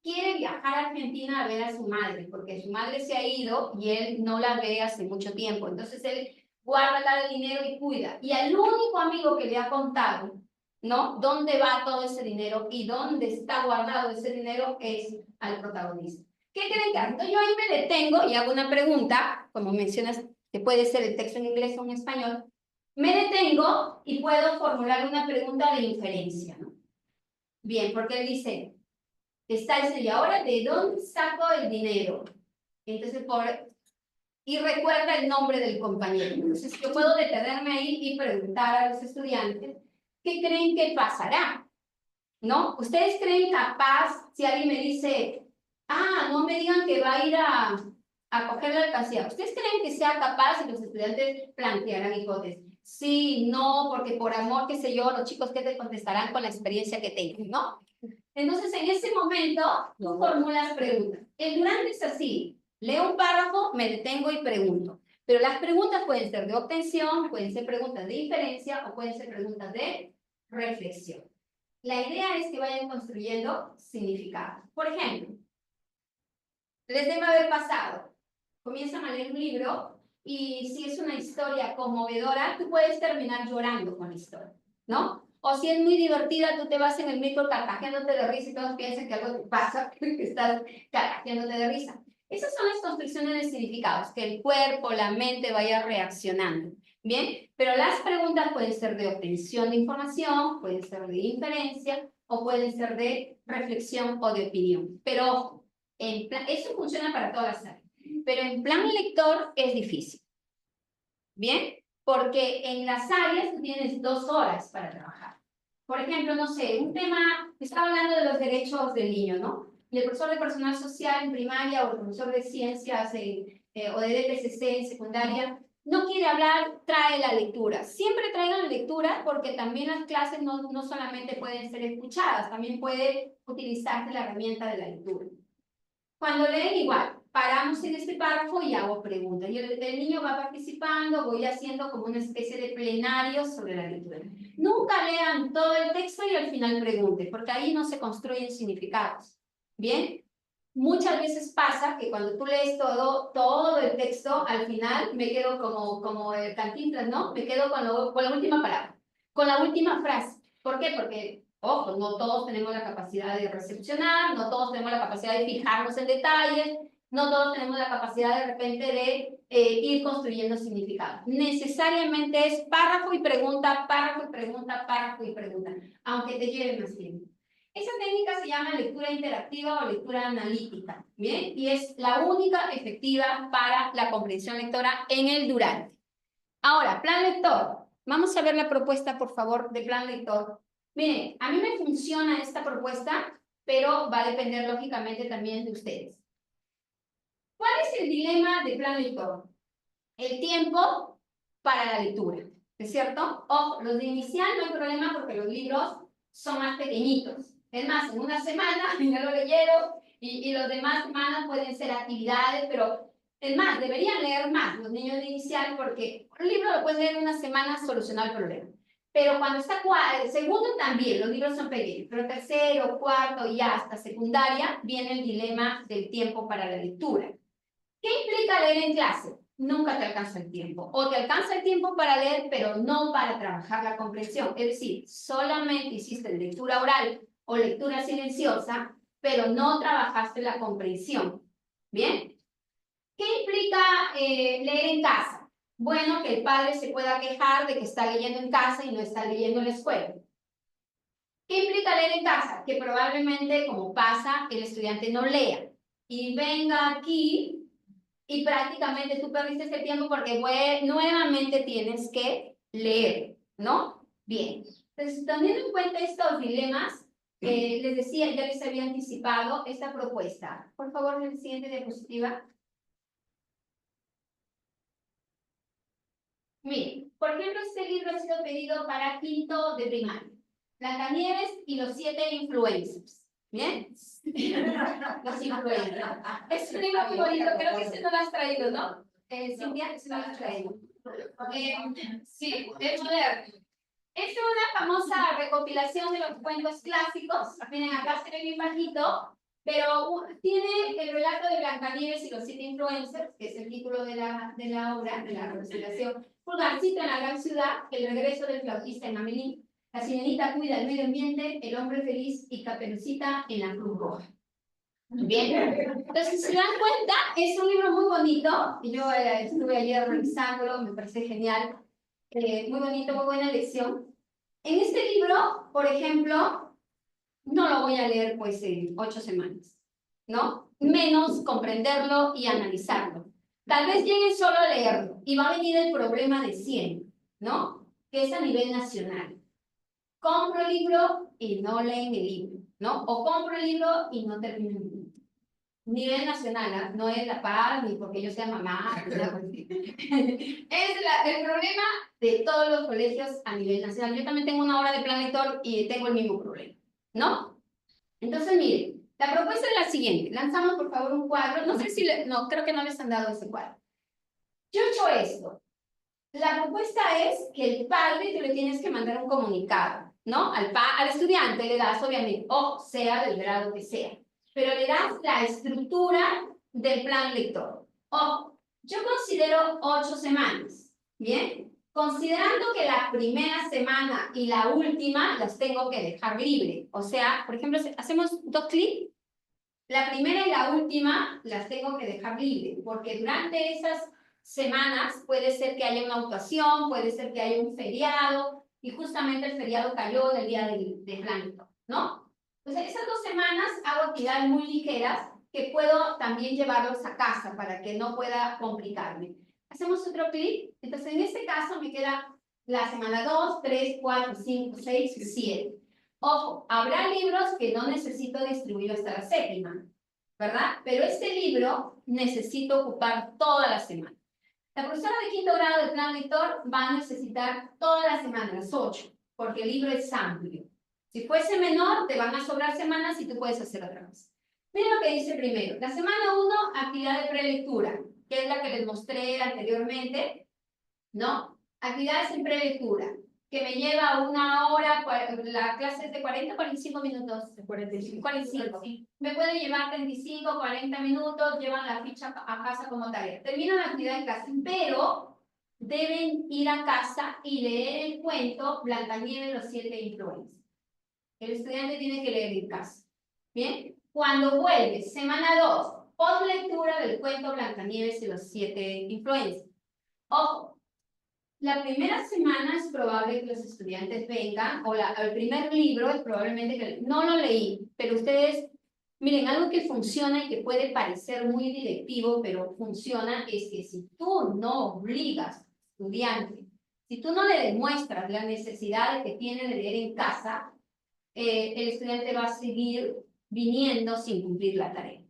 quiere viajar a Argentina a ver a su madre, porque su madre se ha ido y él no la ve hace mucho tiempo. Entonces él guarda el dinero y cuida. Y al único amigo que le ha contado, ¿no?, dónde va todo ese dinero y dónde está guardado ese dinero es al protagonista. ¿Qué creen que hace? Entonces yo ahí me detengo y hago una pregunta, como mencionas, que puede ser el texto en inglés o en español. Me detengo y puedo formular una pregunta de inferencia, ¿no? Bien, porque él dice, está ese, y ahora, ¿de dónde saco el dinero? Entonces, y recuerda el nombre del compañero. Entonces, yo puedo detenerme ahí y preguntar a los estudiantes, ¿qué creen que pasará? ¿No? ¿Ustedes creen capaz, si alguien me dice, no me digan que va a ir a coger la alcancía? ¿Ustedes creen que sea capaz? Y los estudiantes plantearán hipótesis. Sí, no, porque por amor, qué sé yo, los chicos que te contestarán con la experiencia que tengan, ¿no? Entonces, en ese momento, tú formulas preguntas. El durante es así. Leo un párrafo, me detengo y pregunto. Pero las preguntas pueden ser de obtención, pueden ser preguntas de inferencia o pueden ser preguntas de reflexión. La idea es que vayan construyendo significado. Por ejemplo, les debe haber pasado. Comienzan a leer un libro y si es una historia conmovedora, tú puedes terminar llorando con la historia, ¿no? O si es muy divertida, tú te vas en el micro carcajeándote de risa y todos piensan que algo te pasa, que estás carcajeándote de risa. Esas son las construcciones de significados, que el cuerpo, la mente vaya reaccionando. Bien, pero las preguntas pueden ser de obtención de información, pueden ser de inferencia o pueden ser de reflexión o de opinión. Pero ojo, eso funciona para todas las áreas, pero en plan lector es difícil. Bien, porque en las áreas tú tienes 2 horas para trabajar. Por ejemplo, no sé, un tema, estaba hablando de los derechos del niño, ¿no? Y el profesor de personal social en primaria o el profesor de ciencias o de DPCC en secundaria no quiere hablar, trae la lectura. Siempre traigan la lectura porque también las clases no solamente pueden ser escuchadas, también puede utilizarse la herramienta de la lectura. Cuando leen igual, paramos en este párrafo y hago preguntas. Y el niño va participando, voy haciendo como una especie de plenario sobre la lectura. Nunca lean todo el texto y al final pregunten, porque ahí no se construyen significados. ¿Bien? Muchas veces pasa que cuando tú lees todo el texto, al final me quedo como el Cantinflas, ¿no? Me quedo con la última palabra, con la última frase. ¿Por qué? Porque, ojo, no todos tenemos la capacidad de recepcionar, no todos tenemos la capacidad de fijarnos en detalles, no todos tenemos la capacidad de repente de ir construyendo significado. Necesariamente es párrafo y pregunta, párrafo y pregunta, párrafo y pregunta, aunque te lleve más tiempo. Esa técnica se llama lectura interactiva o lectura analítica, ¿bien? Y es la única efectiva para la comprensión lectora en el durante. Ahora, plan lector. Vamos a ver la propuesta, por favor, de plan lector. Miren, a mí me funciona esta propuesta, pero va a depender lógicamente también de ustedes. ¿Cuál es el dilema de plan lector? El tiempo para la lectura, ¿es cierto? Ojo, los de inicial no hay problema porque los libros son más pequeñitos. Es más, en una semana ya lo leyeron y los demás semanas pueden ser actividades, pero es más, deberían leer más los niños de inicial porque un libro lo pueden leer en una semana, solucionar el problema. Pero cuando está segundo también, los libros son pequeños, pero tercero, cuarto y hasta secundaria viene el dilema del tiempo para la lectura. ¿Qué implica leer en clase? Nunca te alcanza el tiempo. O te alcanza el tiempo para leer, pero no para trabajar la comprensión. Es decir, solamente hiciste lectura oral o lectura silenciosa, pero no trabajaste la comprensión. ¿Bien? ¿Qué implica leer en casa? Bueno, que el padre se pueda quejar de que está leyendo en casa y no está leyendo en la escuela. ¿Qué implica leer en casa? Que probablemente, como pasa, el estudiante no lea y venga aquí y prácticamente tú perdiste ese tiempo porque nuevamente tienes que leer, ¿no? Bien. Entonces, teniendo en cuenta estos dilemas, les decía, ya les había anticipado esta propuesta. Por favor, en la siguiente diapositiva. Miren, por ejemplo, este libro ha sido pedido para quinto de primaria. Blancanieves y los 7 influencers. ¿Bien? Los influencers. Es un libro muy bonito, creo que no lo has traído, ¿no? Cintia, se lo has traído. Sí, es moderno. Es una famosa recopilación de los cuentos clásicos. Miren, acá se ve bien bajito, pero tiene el relato de Blancanieves y los 7 influencers, que es el título de la obra, de la recopilación. Pulgarcito en la gran ciudad, el regreso del flautista en Amelie. La sirenita cuida el medio ambiente, el hombre feliz y Caperucita en la Cruz Roja. Bien, entonces si se dan cuenta, es un libro muy bonito. Yo estuve ayer revisándolo, me parece genial. Muy bonito, muy buena lección. En este libro, por ejemplo, no lo voy a leer pues en 8 semanas. ¿no? Menos comprenderlo y analizarlo. Tal vez lleguen solo a leerlo y va a venir el problema de 100, ¿no? Que es a nivel nacional. Compro el libro y no leen el libro, ¿no? O compro el libro y no termino el libro. Nivel nacional, ¿eh? No es la paz ni porque yo sea mamá. Es el problema de todos los colegios a nivel nacional. Yo también tengo una hora de plan lector y tengo el mismo problema, ¿no? Entonces, miren, la propuesta es la siguiente. Lanzamos, por favor, un cuadro. No sé si, no, creo que no les han dado ese cuadro. Yo he hecho esto. La propuesta es que el padre tú le tienes que mandar un comunicado, ¿no? Al estudiante le das, obviamente, o sea, del grado que sea, pero le das la estructura del plan lector. O yo considero 8 semanas, ¿bien? Considerando que la primera semana y la última las tengo que dejar libre. O sea, por ejemplo, hacemos 2 clics. La primera y la última las tengo que dejar libre, porque durante esas semanas puede ser que haya una ocasión, puede ser que haya un feriado, y justamente el feriado cayó del día del blanco, ¿no? Entonces, esas 2 semanas hago actividades muy ligeras que puedo también llevarlos a casa para que no pueda complicarme. Hacemos otro clic. Entonces, en este caso me queda la semana 2, 3, 4, 5, 6, 7. Ojo, habrá libros que no necesito distribuir hasta la 7ª, ¿verdad? Pero este libro necesito ocupar toda la semana. La profesora de 5º grado del plan lector va a necesitar toda la semana, las 8, porque el libro es amplio. Si fuese menor, te van a sobrar semanas y tú puedes hacer otra cosa. Miren lo que dice primero. La semana 1, actividad de prelectura, que es la que les mostré anteriormente, ¿no? Actividades en prelectura, que me lleva 1 hora, la clase es de 40 a 45 minutos. 45. Me puede llevar 35, 40 minutos, llevan la ficha a casa como tarea. Termino la actividad en casa, pero deben ir a casa y leer el cuento Blancanieves, los 7 influencers. El estudiante tiene que leer en casa. ¿Bien? Cuando vuelve, semana 2, post lectura del cuento Blancanieves y los 7 influencers. Ojo, la primera semana es probable que los estudiantes vengan, o el primer libro es probablemente que no lo leí, pero ustedes, miren, algo que funciona y que puede parecer muy directivo, pero funciona, es que si tú no obligas al estudiante, si tú no le demuestras la necesidad que tiene de leer en casa, el estudiante va a seguir viniendo sin cumplir la tarea.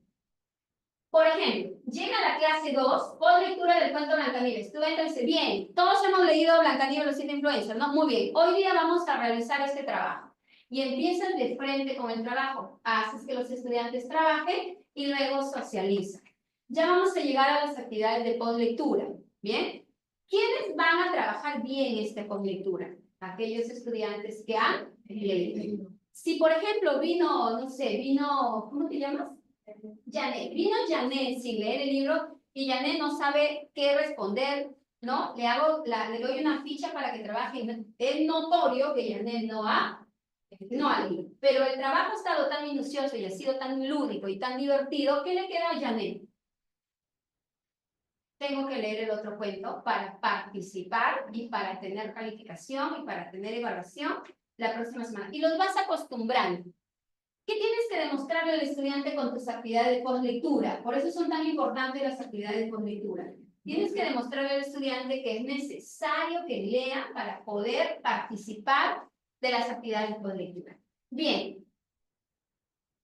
Por ejemplo, llega a la clase 2, pon lectura del cuento Blancanieves. Tú entras y dices, bien, todos hemos leído Blancanieves, los 7 influencers, ¿no? Muy bien, hoy día vamos a realizar este trabajo. Y empiezas de frente con el trabajo. Haces que los estudiantes trabajen y luego socializan. Ya vamos a llegar a las actividades de postlectura, ¿bien? ¿Quiénes van a trabajar bien esta postlectura? Aquellos estudiantes que han leído. Si, por ejemplo, no sé, ¿cómo te llamas? Janet, vino Janet sin leer el libro y Janet no sabe qué responder, ¿no? Le doy una ficha para que trabaje. Es notorio que Janet no ha leído, pero el trabajo ha estado tan minucioso y ha sido tan lúdico y tan divertido que le queda a Janet. Tengo que leer el otro cuento para participar y para tener calificación y para tener evaluación la próxima semana. Y los vas acostumbrando. ¿Qué tienes que demostrarle al estudiante con tus actividades de postlectura? Por eso son tan importantes las actividades de postlectura. Tienes que demostrarle al estudiante que es necesario que lea para poder participar de las actividades de postlectura. Bien.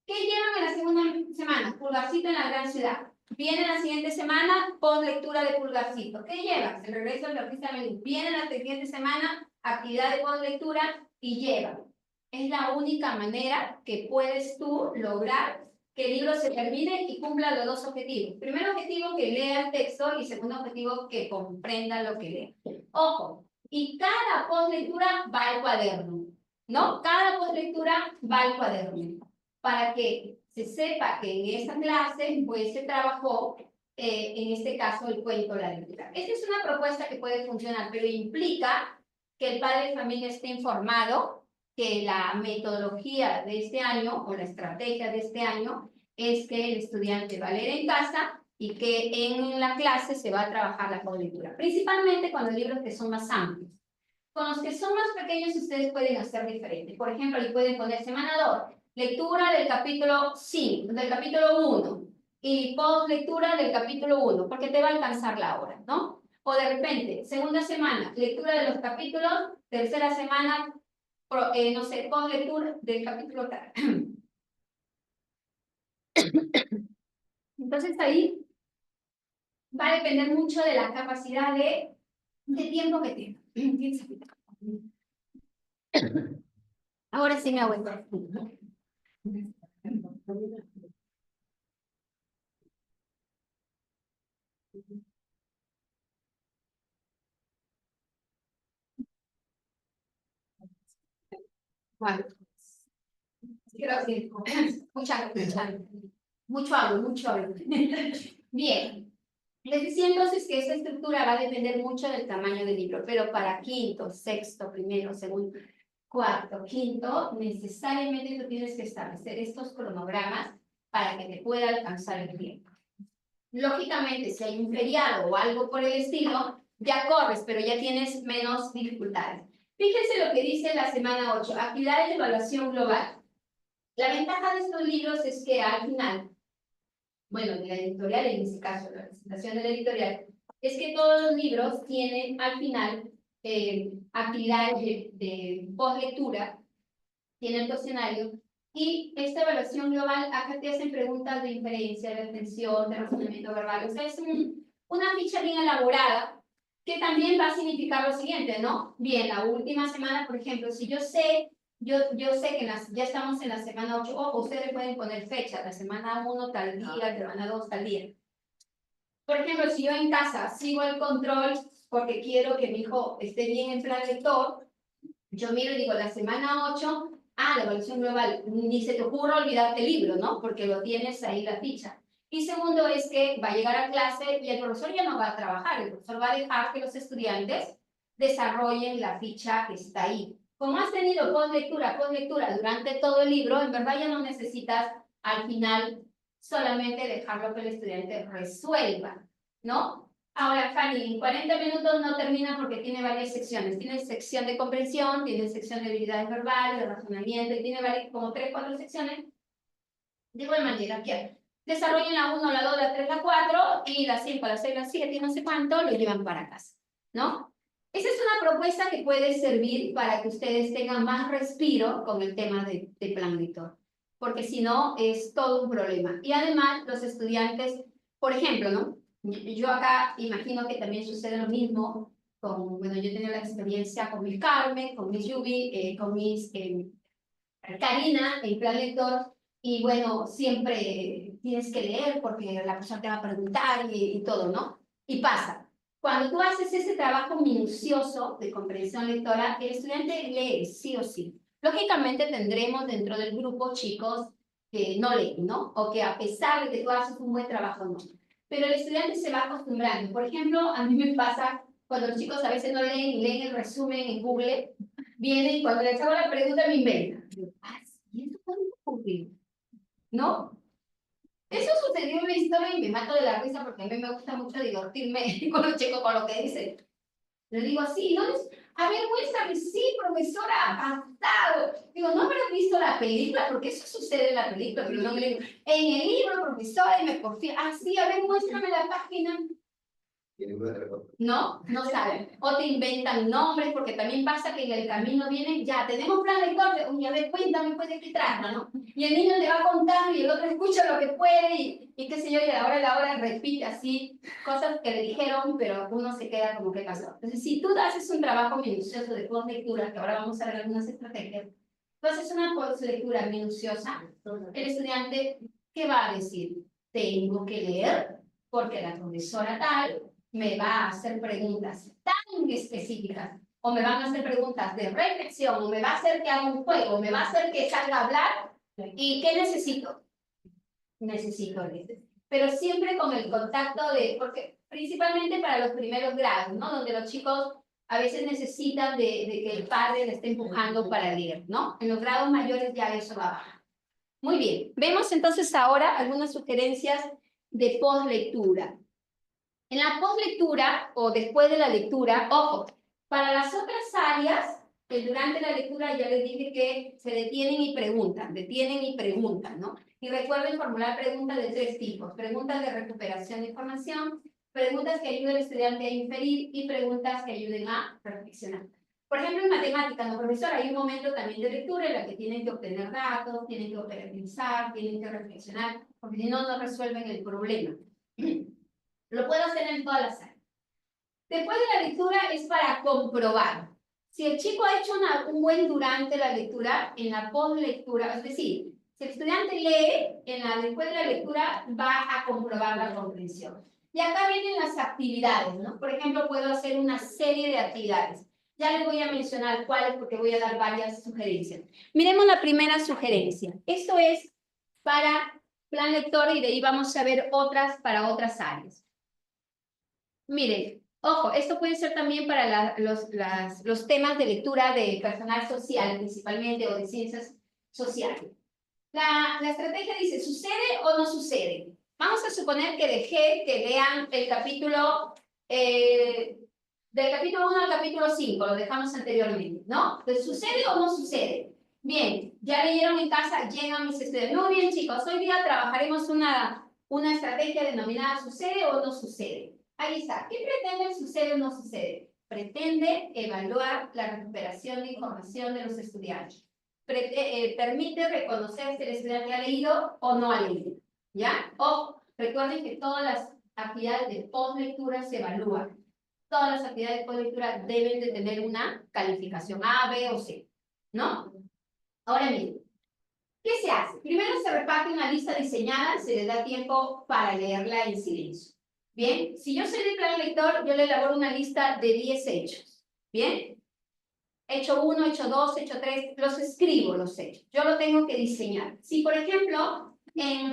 ¿Qué llevan en la segunda semana? Pulgarcito en la gran ciudad. Viene la siguiente semana, postlectura de Pulgarcito. ¿Qué llevan? Se regresa al artista menú. Viene la siguiente semana, actividad de postlectura y llevan. Es la única manera que puedes tú lograr que el libro se termine y cumpla los 2 objetivos. Primer objetivo, que lea el texto, y segundo objetivo, que comprenda lo que lee. Ojo, y cada postlectura va al cuaderno, ¿no? Cada postlectura va al cuaderno, para que se sepa que en esa clase pues se trabajó, en este caso, el cuento, la lectura. Esta es una propuesta que puede funcionar, pero implica que el padre de familia esté informado, que la metodología de este año o la estrategia de este año es que el estudiante va a leer en casa y que en la clase se va a trabajar la postlectura, principalmente con los libros que son más amplios. Con los que son más pequeños ustedes pueden hacer diferente. Por ejemplo, le pueden poner semana 2, lectura del capítulo 5, del capítulo 1, y post-lectura del capítulo 1, porque te va a alcanzar la hora, ¿no? O de repente, segunda semana, lectura de los capítulos, tercera semana, no sé, post-lectura del capítulo 3. Entonces ahí va a depender mucho de la capacidad de tiempo que tengas. Ahora sí me aguanto. Bueno, creo que mucho hablo. Bien, les decía entonces que esta estructura va a depender mucho del tamaño del libro, pero para quinto, sexto, primero, segundo, cuarto, quinto, necesariamente tú tienes que establecer estos cronogramas para que te pueda alcanzar el tiempo. Lógicamente, si hay un feriado o algo por el estilo, ya corres, pero ya tienes menos dificultades. Fíjense lo que dice la semana 8, actividades de evaluación global. La ventaja de estos libros es que al final, bueno, de la editorial, en este caso, la presentación de la editorial, es que todos los libros tienen al final actividades de post-lectura, tienen el cuestionario, y esta evaluación global, acá te hacen preguntas de inferencia, de atención, de razonamiento verbal. O sea, es una ficha bien elaborada que también va a significar lo siguiente, ¿no? Bien, la última semana, por ejemplo, si yo sé que ya estamos en la semana 8, o ustedes pueden poner fecha, la semana 1 tal día, la semana 2 tal día. Por ejemplo, si yo en casa sigo el control porque quiero que mi hijo esté bien en plan lector, yo miro y digo, la semana 8, la evaluación global, ni se te ocurra olvidarte el libro, ¿no? Porque lo tienes ahí la ficha. Y segundo es que va a llegar a clase y el profesor ya no va a trabajar, el profesor va a dejar que los estudiantes desarrollen la ficha que está ahí. Como has tenido post-lectura durante todo el libro, en verdad ya no necesitas al final solamente dejarlo que el estudiante resuelva, ¿no? Ahora, Fanny, en 40 minutos no termina porque tiene varias secciones. Tiene sección de comprensión, tiene sección de habilidades verbales, de razonamiento, y tiene como 3 o 4 secciones. De igual manera, que desarrollen la 1, la 2, la 3, la 4, y la 5, la 6, la 7, y no sé cuánto, lo llevan para casa, ¿no? Esa es una propuesta que puede servir para que ustedes tengan más respiro con el tema de plan lector, porque si no, es todo un problema. Y además, los estudiantes, por ejemplo, ¿no? Yo acá imagino que también sucede lo mismo bueno, yo he tenido la experiencia con Miss Carmen, con Miss Yubi, con Miss Karina, en plan lector, y bueno, siempre tienes que leer porque la persona te va a preguntar y todo, ¿no? Y pasa. Cuando tú haces ese trabajo minucioso de comprensión lectora, el estudiante lee sí o sí. Lógicamente tendremos dentro del grupo chicos que no leen, ¿no? O que a pesar de que tú haces un buen trabajo, no. Pero el estudiante se va acostumbrando. Por ejemplo, a mí me pasa cuando los chicos a veces no leen y leen el resumen en Google, vienen y cuando les hago la pregunta me inventan. ¿Y esto cuándo ocurrió? ¿No? Eso sucedió en mi historia y me mato de la risa porque a mí me gusta mucho divertirme con los chicos con lo que dicen. Le digo así, ¿no? A ver, muéstrame, sí, profesora, ha pasado. Digo, no habrás visto la película, porque eso sucede en la película, pero no me digo, en el libro, profesora, y me confía, sí, a ver, muéstrame la página. No, no saben. O te inventan nombres, porque también pasa que en el camino vienen, ya, tenemos plan lector, oye, a ver, cuéntame, pues, de qué trata, ¿no? Y el niño te va contando y el otro escucha lo que puede y qué sé yo, y a la hora repite así cosas que le dijeron, pero uno se queda como que pasó. Entonces, si tú haces un trabajo minucioso de post-lectura, que ahora vamos a ver algunas estrategias, tú haces una post-lectura minuciosa, el estudiante, ¿qué va a decir? Tengo que leer porque la profesora tal me va a hacer preguntas tan específicas, o me van a hacer preguntas de reflexión, o me va a hacer que haga un juego, o me va a hacer que salga a hablar. ¿Y qué necesito? Necesito leer. Pero siempre con el contacto porque principalmente para los primeros grados, ¿no? Donde los chicos a veces necesitan de que el padre les esté empujando para leer, ¿no? En los grados mayores ya eso va a bajar. Muy bien, vemos entonces ahora algunas sugerencias de postlectura. En la postlectura o después de la lectura, ojo, para las otras áreas durante la lectura ya les dije que se detienen y preguntan, ¿no? Y recuerden formular preguntas de 3 tipos: preguntas de recuperación de información, preguntas que ayuden al estudiante a inferir y preguntas que ayuden a reflexionar. Por ejemplo, en matemáticas, ¿no, profesor? Hay un momento también de lectura en la que tienen que obtener datos, tienen que operativizar, tienen que reflexionar, porque si no, no resuelven el problema. Lo puedo hacer en todas las áreas. Después de la lectura es para comprobar. Si el chico ha hecho un buen durante la lectura, en la postlectura, es decir, si el estudiante lee, después de la lectura va a comprobar la comprensión. Y acá vienen las actividades, ¿no? Por ejemplo, puedo hacer una serie de actividades. Ya les voy a mencionar cuáles porque voy a dar varias sugerencias. Miremos la primera sugerencia. Esto es para plan lector y de ahí vamos a ver otras para otras áreas. Miren, ojo, esto puede ser también para los temas de lectura de personal social principalmente o de ciencias sociales. La estrategia dice, ¿sucede o no sucede? Vamos a suponer que dejé que lean el capítulo, del capítulo 1 al capítulo 5, lo dejamos anteriormente, ¿no? Entonces, ¿sucede o no sucede? Bien, ya leyeron en casa, llegan mis estudiantes. Muy bien, chicos, hoy día trabajaremos una estrategia denominada ¿sucede o no sucede? Ahí está. ¿Qué pretende el sucede o no sucede? Pretende evaluar la recuperación de información de los estudiantes. Permite reconocer si el estudiante ha leído o no ha leído. ¿Ya? O recuerden que todas las actividades de postlectura se evalúan. Todas las actividades de postlectura deben de tener una calificación A, B o C. ¿No? Ahora miren. ¿Qué se hace? Primero se reparte una lista diseñada, se les da tiempo para leerla en silencio. Bien, si yo soy de plan lector, yo le elaboro una lista de 10 hechos. Bien, hecho 1, hecho 2, hecho 3, los escribo los hechos. Yo lo tengo que diseñar. Si, por ejemplo,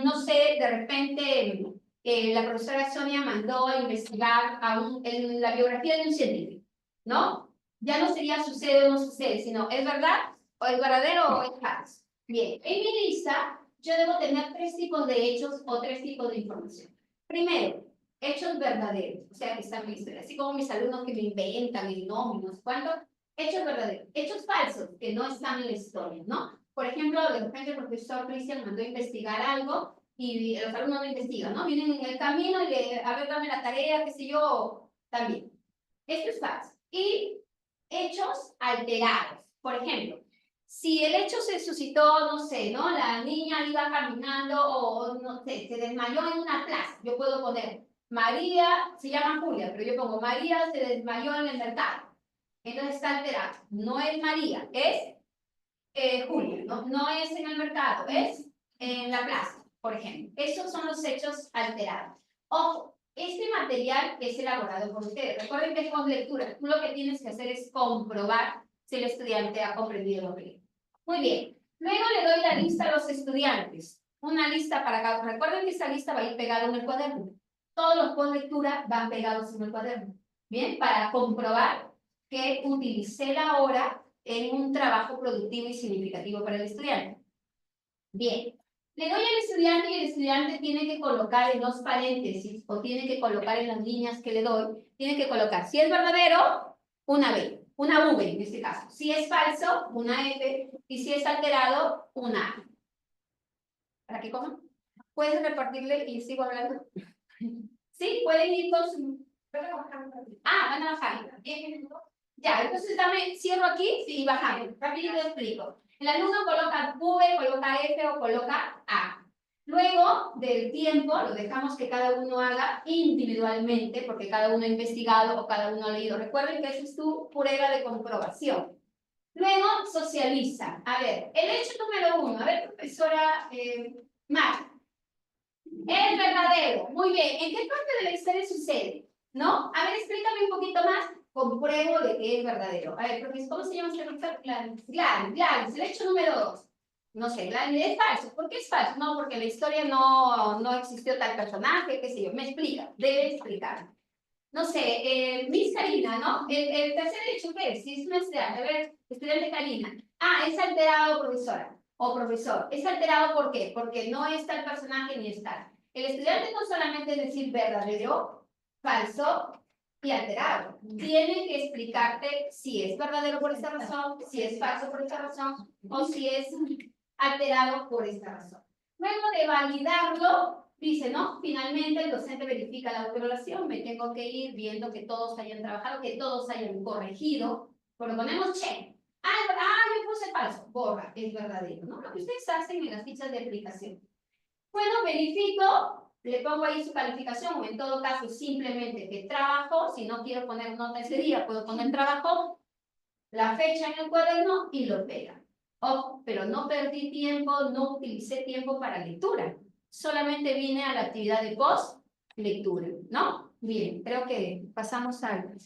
no sé, de repente la profesora Sonia mandó a investigar en la biografía de un científico, ¿no? Ya no sería sucede o no sucede, sino es verdad o es verdadero o es falso. Bien, en mi lista yo debo tener 3 tipos de hechos o 3 tipos de información. Primero, hechos verdaderos, o sea, que están en mi historia, así como mis alumnos que me inventan el nombre, no sé cuánto. Hechos verdaderos, hechos falsos, que no están en la historia, ¿no? Por ejemplo, de repente el profesor Cristian mandó a investigar algo y los alumnos no investigan, ¿no? Vienen en el camino y a ver, dame la tarea, qué sé yo, también. Esto es falso. Y hechos alterados. Por ejemplo, si el hecho se suscitó, no sé, ¿no? La niña iba caminando o, no sé, se desmayó en una plaza. Yo puedo poner, María, se llama Julia, pero yo pongo, María se desmayó en el mercado. Entonces está alterado. No es María, es Julia. No es en el mercado, es en la plaza, por ejemplo. Esos son los hechos alterados. Ojo, este material es elaborado por ustedes. Recuerden que es con lectura. Tú lo que tienes que hacer es comprobar si el estudiante ha comprendido lo que lee. Muy bien. Luego le doy la lista a los estudiantes. Una lista para cada. Recuerden que esa lista va a ir pegada en el cuaderno. Todos los con lectura van pegados en el cuaderno. Bien, para comprobar que utilicé la hora en un trabajo productivo y significativo para el estudiante. Bien, le doy al estudiante y el estudiante tiene que colocar en los paréntesis o tiene que colocar en las líneas que le doy, tiene que colocar, si es verdadero, una B, una V en este caso. Si es falso, una F, y si es alterado, una A. ¿Para qué coman? ¿Puedes repartirle y sigo hablando? Sí, pueden ir con su... van a bajar. Bien. Ya, entonces cierro aquí y bajamos. Rapidito explico. El alumno coloca V, coloca F o coloca A. Luego del tiempo, lo dejamos que cada uno haga individualmente, porque cada uno ha investigado o cada uno ha leído. Recuerden que esa es tu prueba de comprobación. Luego socializa. A ver, el hecho número 1. A ver, profesora Mar. Es verdadero. Muy bien. ¿En qué parte de la historia sucede? ¿No? A ver, explícame un poquito más. Compruebo de que es verdadero. A ver, porque ¿cómo se llama este profesor? Gladys. El hecho número 2. No sé, Gladys es falso. ¿Por qué es falso? No, porque en la historia no existió tal personaje, qué sé yo. Me explica. Debe explicar. No sé, Miss Karina, ¿no? El tercer hecho, ¿qué es? Si es una estudiante. A ver, estudiante Karina. Es alterado, profesora. O profesor. ¿Es alterado por qué? Porque no está el personaje ni está. El estudiante no solamente es decir verdadero, falso, y alterado. Tiene que explicarte si es verdadero por esta razón, si es falso por esta razón, o si es alterado por esta razón. Luego de validarlo, dice, ¿no? Finalmente el docente verifica la autoevaluación, me tengo que ir viendo que todos hayan trabajado, que todos hayan corregido, pero ponemos check. Yo puse falso, borra, es verdadero, ¿no? Lo que ustedes hacen en las fichas de aplicación. Bueno, verifico, le pongo ahí su calificación, o en todo caso simplemente que trabajo, si no quiero poner nota ese día, puedo poner trabajo, la fecha en el cuaderno y lo pega. Ojo, pero no perdí tiempo, no utilicé tiempo para lectura, solamente vine a la actividad de post-lectura, ¿no? Bien, creo que pasamos al...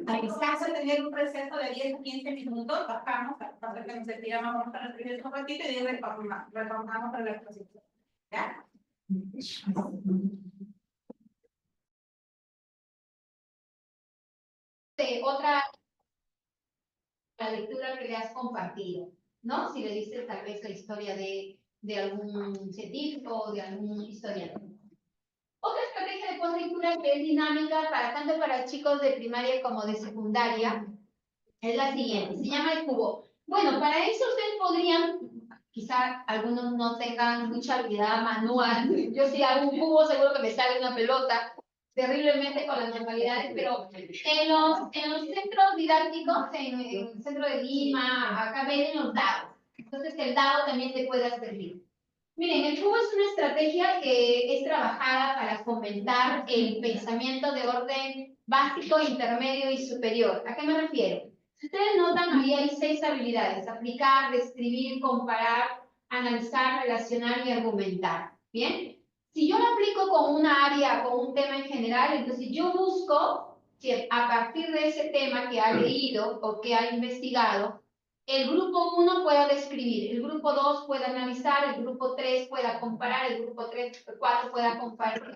Vamos a tener un receso de 10 o 15 minutos, bajamos, para que nos estiramos, vamos a recibir un ratito y retornamos a la exposición. ¿Ya? Otra la lectura que le has compartido, ¿no? Si le dices tal vez la historia de algún científico o de algún historiador. Otra estrategia de postlectura que es dinámica tanto para chicos de primaria como de secundaria es la siguiente, se llama el cubo. Bueno, para eso ustedes podrían, quizá algunos no tengan mucha habilidad manual, yo si hago un cubo seguro que me sale una pelota, terriblemente con las manualidades, pero en los centros didácticos, en el centro de Lima, acá venden los dados, entonces el dado también te puede servir. Miren, el cubo es una estrategia que es trabajada para fomentar el pensamiento de orden básico, intermedio y superior. ¿A qué me refiero? Si ustedes notan, ahí hay 6 habilidades: aplicar, describir, comparar, analizar, relacionar y argumentar. ¿Bien? Si yo lo aplico con una área, con un tema en general, entonces yo busco que a partir de ese tema que ha leído o que ha investigado, el grupo 1 pueda describir, el grupo 2 pueda analizar, el grupo 3 pueda comparar, el grupo 4 pueda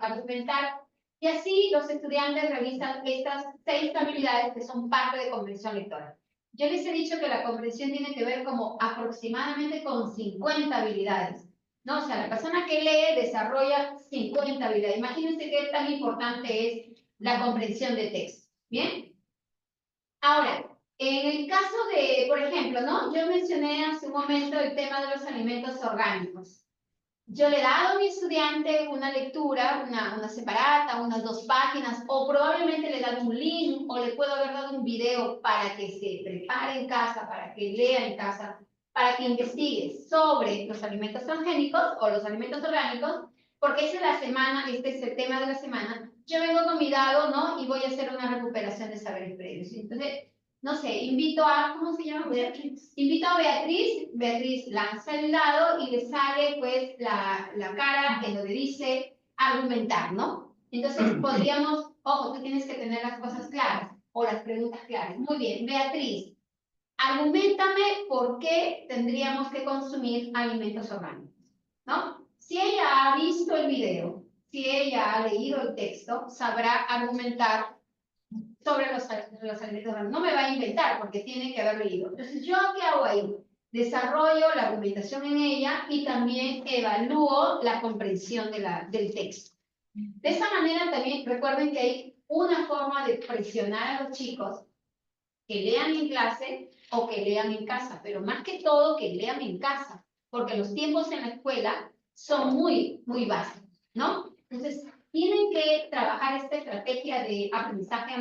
argumentar. Y así los estudiantes realizan estas 6 habilidades que son parte de comprensión lectora. Yo les he dicho que la comprensión tiene que ver como aproximadamente con 50 habilidades, ¿no? O sea, la persona que lee desarrolla 50 habilidades. Imagínense qué tan importante es la comprensión de texto. ¿Bien? Ahora, en el caso de, por ejemplo, ¿no? Yo mencioné hace un momento el tema de los alimentos orgánicos. Yo le he dado a mi estudiante una lectura, una separata, unas 2 páginas, o probablemente le he dado un link, o le puedo haber dado un video para que se prepare en casa, para que lea en casa, para que investigue sobre los alimentos transgénicos o los alimentos orgánicos, porque esa es la semana, este es el tema de la semana. Yo vengo con mi dado, ¿no? Y voy a hacer una recuperación de saberes previos. Entonces, no sé, invito a, ¿cómo se llama? Beatriz. Invito a Beatriz, Beatriz lanza el dado y le sale pues la cara en donde dice argumentar, ¿no? Entonces podríamos, ojo, tú tienes que tener las cosas claras o las preguntas claras. Muy bien, Beatriz, argumentame por qué tendríamos que consumir alimentos orgánicos, ¿no? Si ella ha visto el video, si ella ha leído el texto, sabrá argumentar sobre los alimentos orgánicos. No me va a inventar porque tiene que haber leído. Entonces, ¿yo qué hago ahí? Desarrollo la argumentación en ella y también evalúo la comprensión del texto. De esa manera también recuerden que hay una forma de presionar a los chicos que lean en clase o que lean en casa, pero más que todo que lean en casa, porque los tiempos en la escuela son muy básicos, ¿no? Entonces, tienen que trabajar esta estrategia de aprendizaje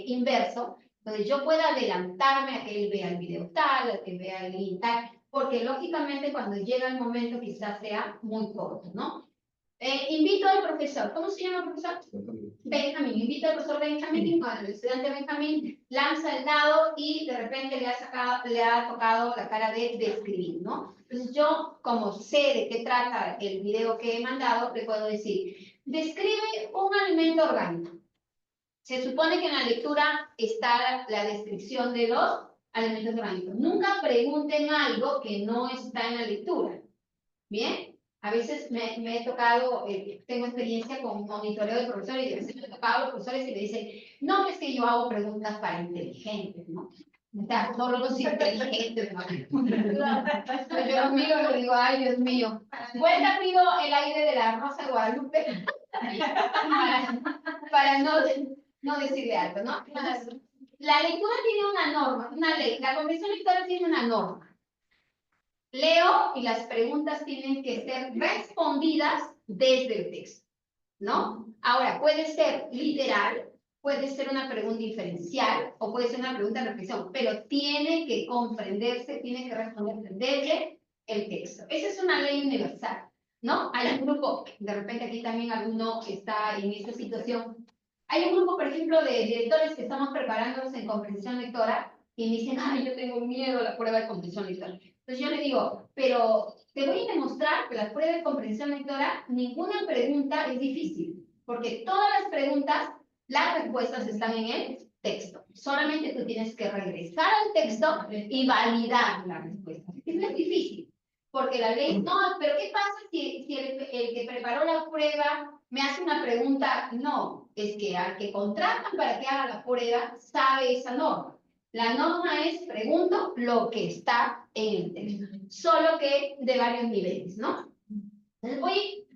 inverso, donde yo pueda adelantarme a que él vea el video tal, a que vea el link tal, porque lógicamente cuando llega el momento quizás sea muy corto, ¿no? Invito al profesor, ¿cómo se llama el profesor? Benjamín, invito al profesor Benjamín, al estudiante Benjamín, lanza el dado y de repente le ha tocado la cara de describir, ¿no? Entonces yo, como sé de qué trata el video que he mandado, le puedo decir, describe un alimento orgánico. Se supone que en la lectura está la descripción de los alimentos orgánicos. Nunca pregunten algo que no está en la lectura, ¿bien? A veces me he tocado, tengo experiencia con monitoreo de profesores y a veces me he tocado a los profesores y me dicen, no, es que yo hago preguntas para inteligentes, ¿no? O sea, no los inteligentes, ¿no? Yo amigo le digo, ay, Dios mío. Vuelta pido el aire de la Rosa de Guadalupe para no no decirle algo, ¿no? Entonces, la lectura tiene una norma, una ley. La comprensión lectora tiene una norma. Leo y las preguntas tienen que ser respondidas desde el texto, ¿no? Ahora, puede ser literal, puede ser una pregunta inferencial o puede ser una pregunta de reflexión, pero tiene que comprenderse, tiene que responderse desde el texto. Esa es una ley universal, ¿no? Hay un grupo, de repente aquí también alguno está en esta situación. Hay un grupo, por ejemplo, de lectores que estamos preparándonos en comprensión lectora y me dicen, ay, yo tengo miedo a la prueba de comprensión lectora. Entonces yo le digo, pero te voy a demostrar que la prueba de comprensión lectora, ninguna pregunta es difícil, porque todas las preguntas, las respuestas están en el texto. Solamente tú tienes que regresar al texto y validar la respuesta. No es difícil, porque la ley, no, pero ¿qué pasa si el que preparó la prueba me hace una pregunta? No, es que al que contratan para que haga la prueba sabe esa norma. La norma es, pregunto, lo que está en el texto, solo que de varios niveles, ¿no? Entonces voy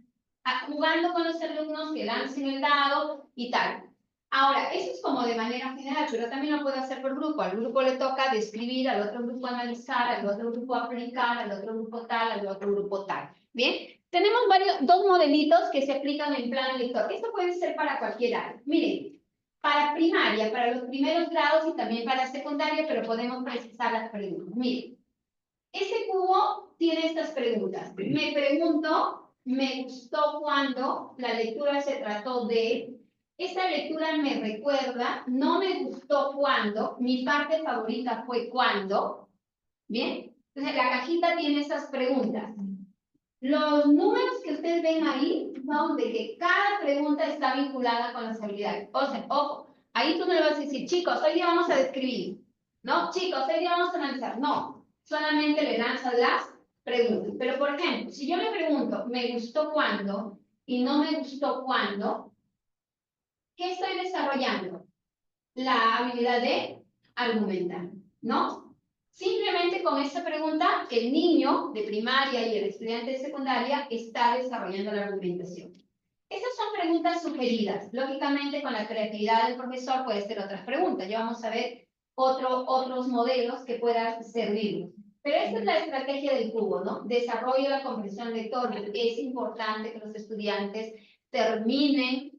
jugando con los alumnos que lancen el dado y tal. Ahora, eso es como de manera general, pero también lo puedo hacer por grupo. Al grupo le toca describir, al otro grupo analizar, al otro grupo aplicar, al otro grupo tal, al otro grupo tal. ¿Bien? Tenemos dos modelitos que se aplican en plan lector. Esto puede ser para cualquier área. Miren, para primaria, para los primeros grados y también para secundaria, pero podemos precisar las preguntas. Miren, este cubo tiene estas preguntas. Me pregunto, me gustó cuando la lectura se trató de, esta lectura me recuerda, no me gustó cuando, mi parte favorita fue cuando, ¿bien? Entonces la cajita tiene esas preguntas. Los números que ustedes ven ahí son de que cada pregunta está vinculada con las habilidades. O sea, ojo, ahí tú no le vas a decir, chicos, hoy día vamos a describir, ¿no? Chicos, hoy día vamos a analizar. No, solamente le lanzas las preguntas. Pero, por ejemplo, si yo le pregunto, ¿me gustó cuándo? Y no me gustó cuándo, ¿qué estoy desarrollando? La habilidad de argumentar, ¿no? Simplemente con esta pregunta, el niño de primaria y el estudiante de secundaria está desarrollando la argumentación. Estas son preguntas sugeridas. Lógicamente, con la creatividad del profesor puede ser otras preguntas. Ya vamos a ver otros modelos que puedan servir. Pero esta es la estrategia del cubo, ¿no? Desarrollo la comprensión lectora. Es importante que los estudiantes terminen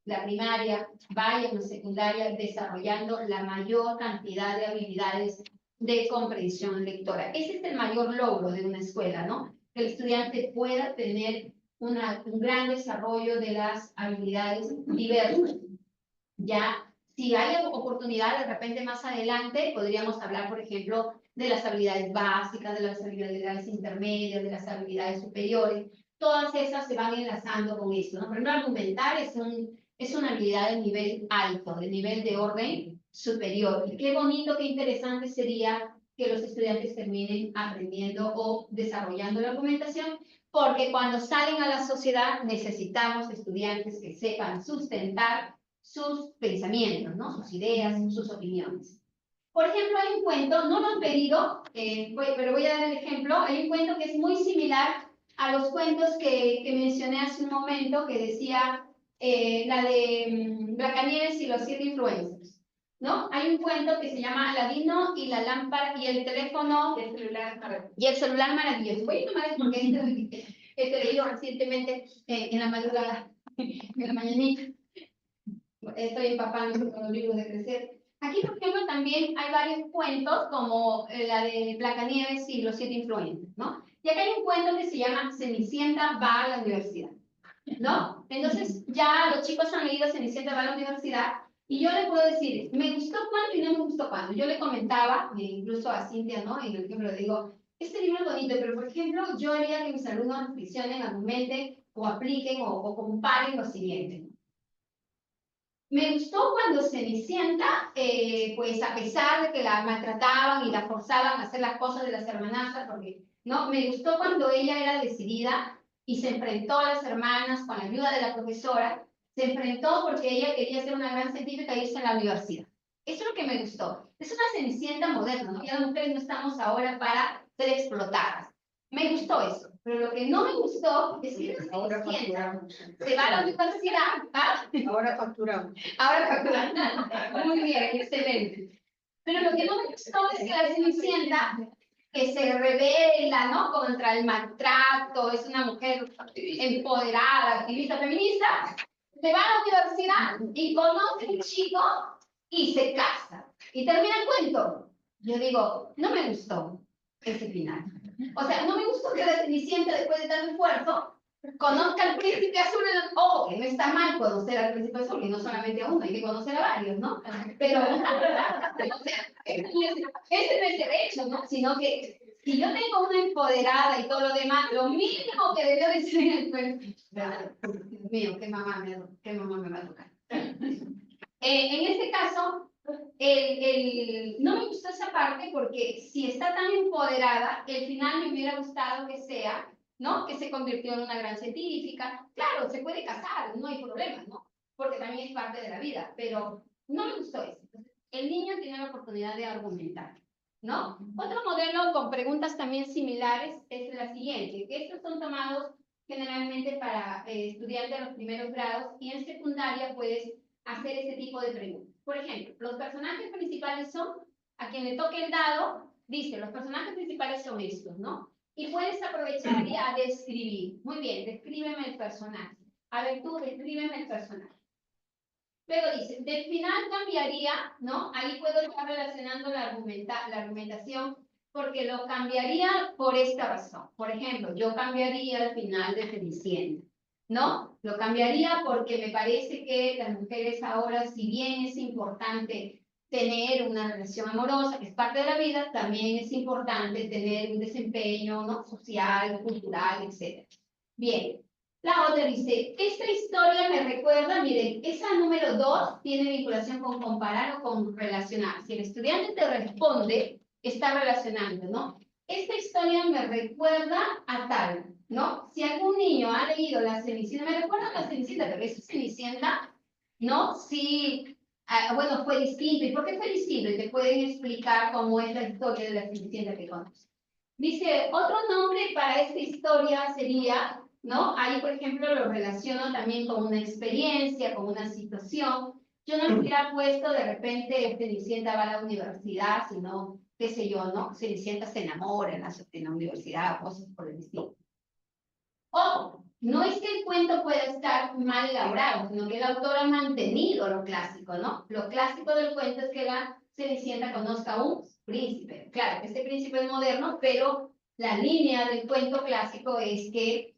la primaria, vayan a la secundaria desarrollando la mayor cantidad de habilidades de comprensión lectora. Ese es el mayor logro de una escuela, ¿no? Que el estudiante pueda tener un gran desarrollo de las habilidades diversas. Ya, si hay oportunidad, de repente más adelante podríamos hablar, por ejemplo, de las habilidades básicas, de las habilidades intermedias, de las habilidades superiores. Todas esas se van enlazando con esto, ¿no? Por ejemplo, argumentar es una habilidad de nivel alto, de nivel de orden superior. Y qué bonito, qué interesante sería que los estudiantes terminen aprendiendo o desarrollando la argumentación, porque cuando salen a la sociedad necesitamos estudiantes que sepan sustentar sus pensamientos, ¿no? Sus ideas, sus opiniones. Por ejemplo, hay un cuento, no lo han pedido, pero voy a dar el ejemplo. Hay un cuento que es muy similar a los cuentos que mencioné hace un momento, que decía la de Blancanieves y los 7 influencers, ¿no? Hay un cuento que se llama Aladino y la lámpara y el teléfono y el celular maravilloso. Voy a tomar porque he leído recientemente en la madrugada, en la mañanita. Estoy empapando con los libros de crecer. Aquí, por ejemplo, también hay varios cuentos, como la de Blancanieves y los 7 influencers, ¿no? Y acá hay un cuento que se llama Cenicienta va a la universidad, ¿no? Entonces, ya los chicos han leído Cenicienta va a la universidad, y yo le puedo decir, me gustó cuándo y no me gustó cuándo. Yo le comentaba, incluso a Cintia, ¿no? En el ejemplo le digo, este libro es bonito, pero por ejemplo, yo haría que mis alumnos reflexionen, argumenten, o apliquen, o comparen lo siguiente, ¿no? Me gustó cuando Cenicienta, pues a pesar de que la maltrataban y la forzaban a hacer las cosas de las hermanastras, porque no, me gustó cuando ella era decidida y se enfrentó a las hermanas con la ayuda de la profesora, se enfrentó porque ella quería ser una gran científica y irse a la universidad. Eso es lo que me gustó. Es una Cenicienta moderna, ¿no? Ya las mujeres no estamos ahora para ser explotadas. Me gustó eso. Pero lo que no me gustó es que Ahora facturamos. se va a la universidad, ¿ah? Ahora facturamos. Ahora facturando. Muy bien, excelente. Pero lo que no me gustó es que la Cenicienta, que se revela, ¿no?, contra el maltrato, es una mujer empoderada, activista feminista, se va a la universidad y conoce a un chico y se casa. Y termina el cuento. Yo digo, no me gustó ese final. O sea, no me gustó que la Cenicienta, después de tanto esfuerzo, conozca al príncipe azul. Ojo, que no está mal conocer al príncipe azul, y no solamente a uno, hay que conocer a varios, ¿no? Pero, o sea, ese no es el hecho, ¿no? Sino que si yo tengo una empoderada y todo lo demás, lo mínimo que debió decir en el cuento. Dios mío, qué mamá me va a tocar. En este caso, no me gustó esa parte porque si está tan empoderada, el final me hubiera gustado que sea, ¿no?, que se convirtió en una gran científica. Claro, se puede casar, no hay problema, ¿no? Porque también es parte de la vida, pero no me gustó eso. El niño tiene la oportunidad de argumentar, ¿no? Otro modelo con preguntas también similares es la siguiente, que estos son tomados generalmente para estudiantes de los primeros grados, y en secundaria puedes hacer ese tipo de preguntas. Por ejemplo, los personajes principales son, a quien le toque el dado, dice, los personajes principales son estos, ¿no? Y puedes aprovechar y a describir. Muy bien, descríbeme el personaje. A ver, tú, descríbeme el personaje. Luego dice, del final cambiaría, ¿no? Ahí puedo estar relacionando la argumentación, porque lo cambiaría por esta razón. Por ejemplo, yo cambiaría el final de Cenicienta, ¿no? Lo cambiaría porque me parece que las mujeres ahora, si bien es importante tener una relación amorosa, que es parte de la vida, también es importante tener un desempeño, ¿no?, social, cultural, etc. Bien. La otra dice, esta historia me recuerda, miren, esa número 2 tiene vinculación con comparar o con relacionar. Si el estudiante te responde, está relacionando, ¿no? Esta historia me recuerda a tal, ¿no? Si algún niño ha leído La Cenicienta, me recuerda a La Cenicienta, pero esa Cenicienta, ¿no? Sí, bueno, fue distinto. ¿Y por qué fue distinto? Y te pueden explicar cómo es la historia de La Cenicienta que conoces. Dice, otro nombre para esta historia sería, ¿no? Ahí, por ejemplo, lo relaciono también con una experiencia, con una situación. Yo no le hubiera puesto de repente Cenicienta va a la universidad, sino, qué sé yo, ¿no? Cenicienta se enamora en la universidad, cosas por el estilo. Ojo, no es que el cuento pueda estar mal elaborado, sino que el autor ha mantenido lo clásico, ¿no? Lo clásico del cuento es que la Cenicienta conozca a un príncipe. Claro, este príncipe es moderno, pero la línea del cuento clásico es que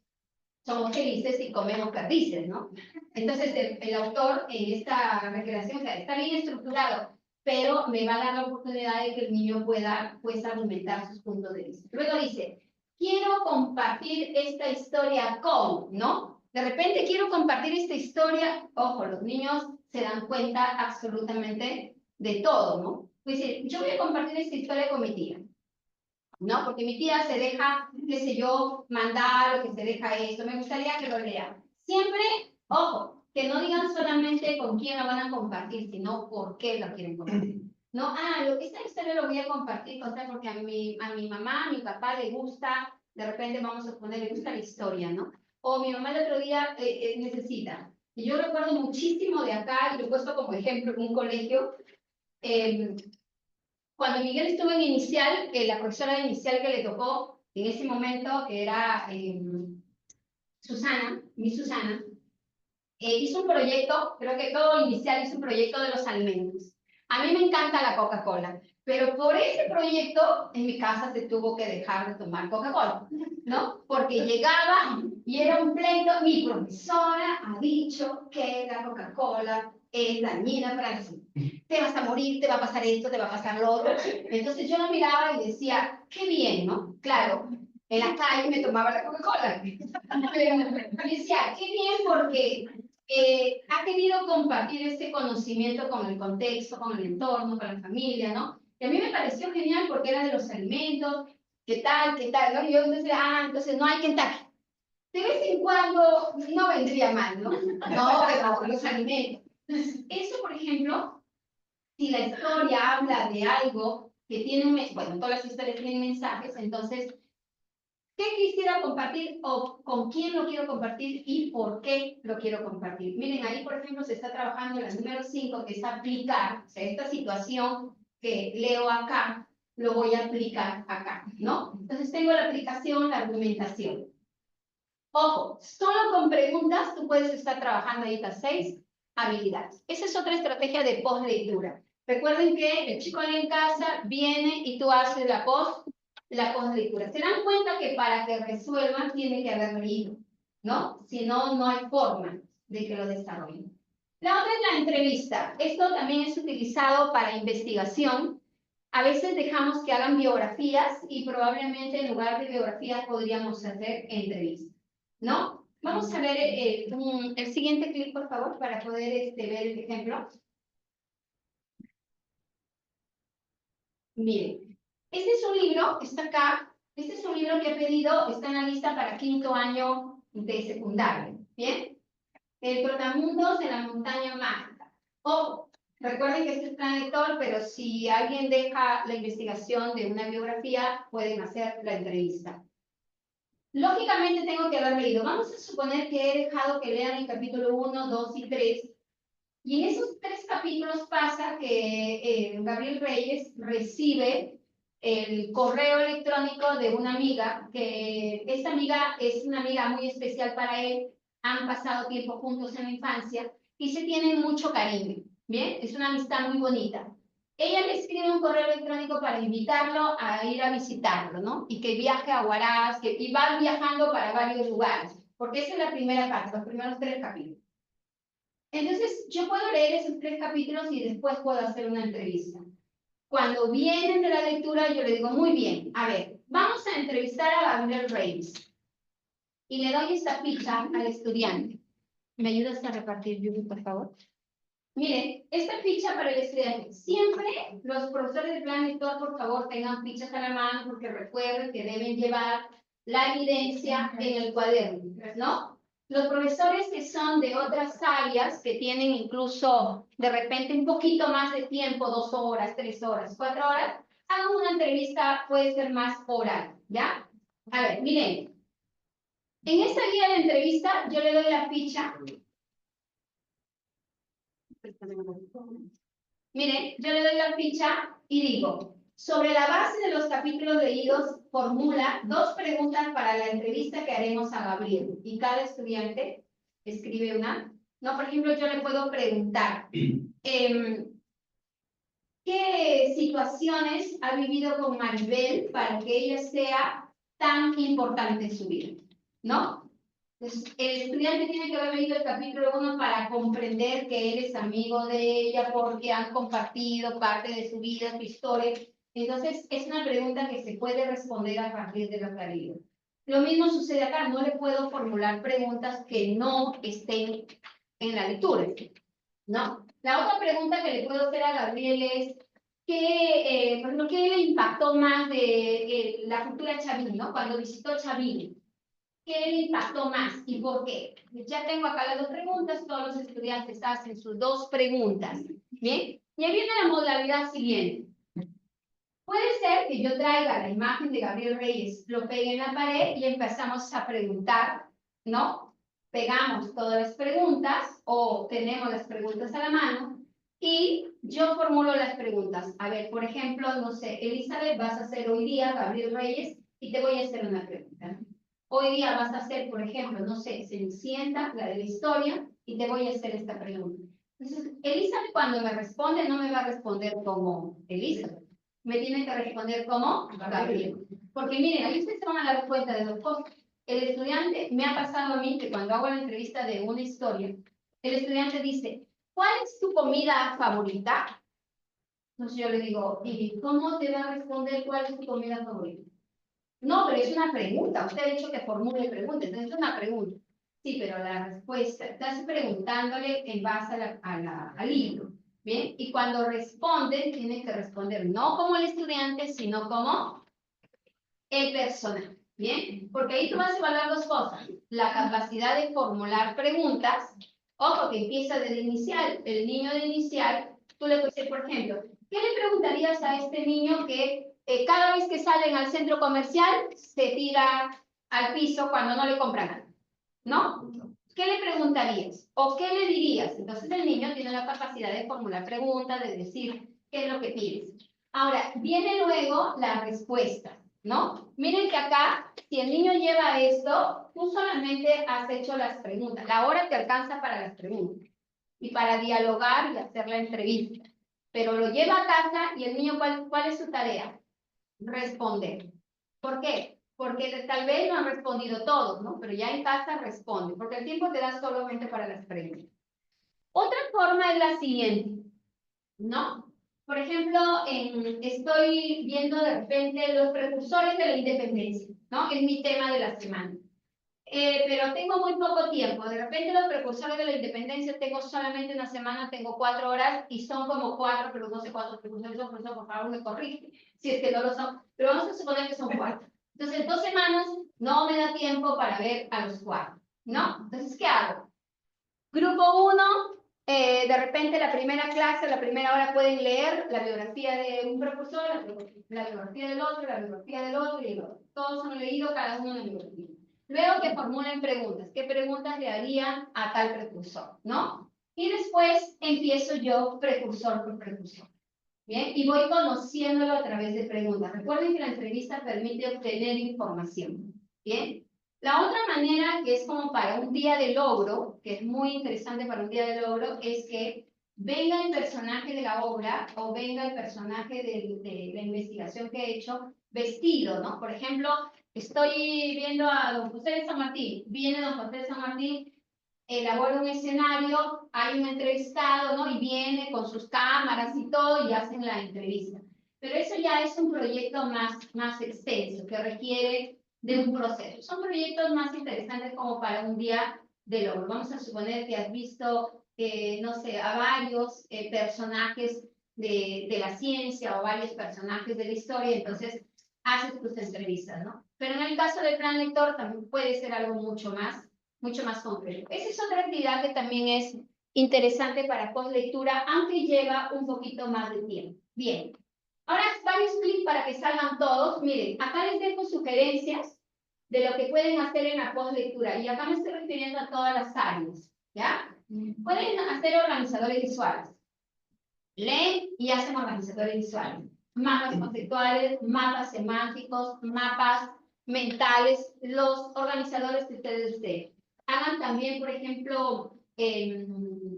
somos felices y comemos perdices, ¿no? Entonces el autor en esta recreación, o sea, está bien estructurado, pero me va a dar la oportunidad de que el niño pueda, pues, argumentar sus puntos de vista. Luego dice, quiero compartir esta historia con, ¿no? De repente quiero compartir esta historia, ojo, los niños se dan cuenta absolutamente de todo, ¿no? Pues yo voy a compartir esta historia con mi tía, ¿no? Porque mi tía se deja, qué sé yo, mandar, o que se deja esto, me gustaría que lo lean. Siempre, ojo, que no digan solamente con quién la van a compartir, sino por qué la quieren compartir. No, esta historia lo voy a compartir, porque a mi mamá, a mi papá le gusta, de repente vamos a poner, le gusta la historia, ¿no? O mi mamá el otro día necesita. Y yo recuerdo muchísimo de acá, y lo he puesto como ejemplo en un colegio, cuando Miguel estuvo en inicial, la profesora de inicial que le tocó en ese momento, que era Susana, mi Susana, hizo un proyecto, creo que todo inicial hizo un proyecto de los alimentos. A mí me encanta la Coca-Cola, pero por ese proyecto en mi casa se tuvo que dejar de tomar Coca-Cola, ¿no? Porque llegaba y era un pleito, mi profesora ha dicho que la Coca-Cola es dañina para ti. Te vas a morir, te va a pasar esto, te va a pasar lo otro. Entonces yo la miraba y decía, qué bien, ¿no? Claro, en la calle me tomaba la Coca-Cola. Pero decía, qué bien porque ha querido compartir este conocimiento con el contexto, con el entorno, con la familia, ¿no? Y a mí me pareció genial porque era de los alimentos, qué tal, ¿no? Y yo entonces no hay Kentucky. De vez en cuando no vendría mal, ¿no? No, pero los alimentos. Eso, por ejemplo, si la historia habla de algo que tiene un mensaje, bueno, todas las historias tienen mensajes, entonces ¿Qué quisiera compartir o con quién lo quiero compartir y por qué lo quiero compartir? Miren, ahí, por ejemplo, se está trabajando la número 5, que es aplicar. O sea, esta situación que leo acá, lo voy a aplicar acá, ¿no? Entonces, tengo la aplicación, la argumentación. Ojo, solo con preguntas tú puedes estar trabajando ahí las 6 habilidades. Esa es otra estrategia de post-lectura. Recuerden que el chico en casa viene y tú haces la post-lectura. Se dan cuenta que para que resuelvan tiene que haber leído, ¿no? Si no, no hay forma de que lo desarrollen. La otra es la entrevista. Esto también es utilizado para investigación. A veces dejamos que hagan biografías y probablemente en lugar de biografías podríamos hacer entrevistas, ¿no? Vamos a ver el siguiente clip, por favor, para poder ver el ejemplo. Miren, este es un libro, está acá, este es un libro que he pedido, está en la lista para 5º año de secundaria, ¿bien? El Trotamundos de la Montaña Mágica. Ojo, recuerden que este es plan lector, pero si alguien deja la investigación de una biografía, pueden hacer la entrevista. Lógicamente tengo que haber leído. Vamos a suponer que he dejado que lean el capítulo 1, 2 y 3. Y en esos 3 capítulos pasa que Gabriel Reyes recibe el correo electrónico de una amiga, que esta amiga es una amiga muy especial para él, han pasado tiempo juntos en la infancia y se tienen mucho cariño, ¿bien? Es una amistad muy bonita. Ella le escribe un correo electrónico para invitarlo a ir a visitarlo, ¿no? Y que viaje a Huaraz, y va viajando para varios lugares, porque esa es la primera parte, los primeros 3 capítulos. Entonces, yo puedo leer esos 3 capítulos y después puedo hacer una entrevista. Cuando vienen de la lectura, yo le digo, muy bien, a ver, vamos a entrevistar a Gabriel Reyes. Y le doy esta ficha al estudiante. ¿Me ayudas a repartir, Yuri, por favor? Miren, esta ficha para el estudiante. Siempre los profesores de plan lector, por favor, tengan fichas a la mano, porque recuerden que deben llevar la evidencia en el cuaderno, ¿no? Los profesores que son de otras áreas, que tienen incluso de repente un poquito más de tiempo, 2 horas, 3 horas, 4 horas, hagan una entrevista, puede ser más oral, ¿ya? A ver, miren. En esta guía de entrevista, yo le doy la ficha. Miren, yo le doy la ficha y digo, sobre la base de los capítulos leídos, formula 2 preguntas para la entrevista que haremos a Gabriel. Y cada estudiante escribe una. No, por ejemplo, yo le puedo preguntar, ¿qué situaciones ha vivido con Maribel para que ella sea tan importante en su vida? ¿No? Entonces, el estudiante tiene que haber leído el capítulo 1 para comprender que él es amigo de ella porque han compartido parte de su vida, su historia. Entonces, es una pregunta que se puede responder a partir de lo que ha leído. Lo mismo sucede acá, no le puedo formular preguntas que no estén en la lectura, ¿no? La otra pregunta que le puedo hacer a Gabriel es, ¿qué le impactó más de la cultura chavín, ¿no? Cuando visitó Chavín. ¿Qué le impactó más y por qué? Ya tengo acá las 2 preguntas, todos los estudiantes hacen sus 2 preguntas, ¿bien? Y ahí viene la modalidad siguiente. Puede ser que yo traiga la imagen de Gabriel Reyes, lo pegue en la pared y empezamos a preguntar, ¿no? Pegamos todas las preguntas o tenemos las preguntas a la mano y yo formulo las preguntas. A ver, por ejemplo, no sé, Elizabeth, vas a hacer hoy día Gabriel Reyes y te voy a hacer una pregunta. Hoy día vas a hacer, por ejemplo, no sé, Cenicienta, la de la historia, y te voy a hacer esta pregunta. Entonces, Elizabeth cuando me responde, no me va a responder como Elizabeth. Me tiene que responder como Gabriel. Porque miren, ahí ustedes se van a dar cuenta de 2 cosas. El estudiante, me ha pasado a mí que cuando hago la entrevista de una historia, el estudiante dice, ¿cuál es tu comida favorita? Entonces yo le digo, ¿y cómo te va a responder cuál es tu comida favorita? No, pero es una pregunta. Usted ha dicho que formule preguntas. Entonces es una pregunta. Sí, pero la respuesta, estás preguntándole en base al libro. ¿Bien? Y cuando responde, tiene que responder no como el estudiante, sino como el personaje. ¿Bien? Porque ahí tú vas a evaluar 2 cosas. La capacidad de formular preguntas. Ojo, que empieza desde inicial. El niño de inicial, tú le puedes decir, por ejemplo, ¿qué le preguntarías a este niño que cada vez que salen al centro comercial se tira al piso cuando no le compran nada, ¿no? ¿Qué le preguntarías? ¿O qué le dirías? Entonces el niño tiene la capacidad de formular preguntas, de decir qué es lo que pides. Ahora, viene luego la respuesta, ¿no? Miren que acá, si el niño lleva esto, tú solamente has hecho las preguntas. La hora te alcanza para las preguntas y para dialogar y hacer la entrevista. Pero lo lleva a casa y el niño, ¿cuál es su tarea? Responder. ¿Por qué? Porque tal vez no han respondido todos, ¿no? Pero ya en casa responde, porque el tiempo te da solamente para las preguntas. Otra forma es la siguiente, ¿no? Por ejemplo, estoy viendo de repente los precursores de la independencia, ¿no? Es mi tema de la semana. Pero tengo muy poco tiempo. De repente los precursores de la independencia tengo solamente una semana, tengo 4 horas y son como 4, pero no sé cuántos precursores son, por favor me corrige si es que no lo son, pero vamos a suponer que son 4. Entonces en 2 semanas no me da tiempo para ver a los 4, ¿no? Entonces, ¿qué hago? Grupo 1, de repente la primera clase, la primera hora pueden leer la biografía de un precursor, la biografía del otro, la biografía del otro y el otro. Todos han leído cada uno de la biografía. Luego que formulen preguntas. ¿Qué preguntas le harían a tal precursor? ¿No? Y después empiezo yo precursor por precursor. ¿Bien? Y voy conociéndolo a través de preguntas. Recuerden que la entrevista permite obtener información. ¿Bien? La otra manera, que es como para un día de logro, que es muy interesante para un día de logro, es que venga el personaje de la obra o venga el personaje de la investigación que he hecho vestido, ¿no? Por ejemplo, estoy viendo a don José de San Martín, viene don José de San Martín, elabora un escenario, hay un entrevistado, ¿no? Y viene con sus cámaras y todo y hacen la entrevista. Pero eso ya es un proyecto más extenso, que requiere de un proceso. Son proyectos más interesantes como para un día de logro. Vamos a suponer que has visto, no sé, a varios personajes de la ciencia o varios personajes de la historia, entonces haces tus entrevistas, ¿no? Pero en el caso del plan lector también puede ser algo mucho más concreto. Esa es otra actividad que también es interesante para postlectura, aunque lleva un poquito más de tiempo. Bien. Ahora varios clics para que salgan todos. Miren, acá les dejo sugerencias de lo que pueden hacer en la postlectura. Y acá me estoy refiriendo a todas las áreas, ¿ya? Pueden hacer organizadores visuales. Leen y hacen organizadores visuales. Mapas conceptuales, mapas semánticos, mapas mentales, los organizadores que ustedes deseen. Hagan también, por ejemplo,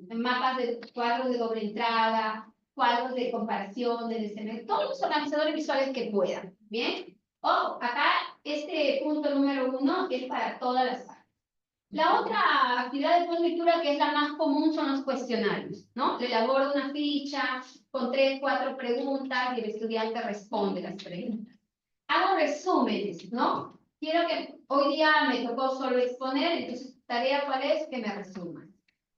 mapas de cuadros de doble entrada, cuadros de comparación, de desempeño, todos los organizadores visuales que puedan, ¿bien? Ojo, acá este punto número 1 es para todas las áreas. La otra actividad de postlectura que es la más común son los cuestionarios, ¿no? Le elaboro una ficha con 3, 4 preguntas y el estudiante responde las preguntas. Hago resúmenes, ¿no? Quiero que hoy día me tocó solo exponer, entonces tarea cuál es, que me resuman,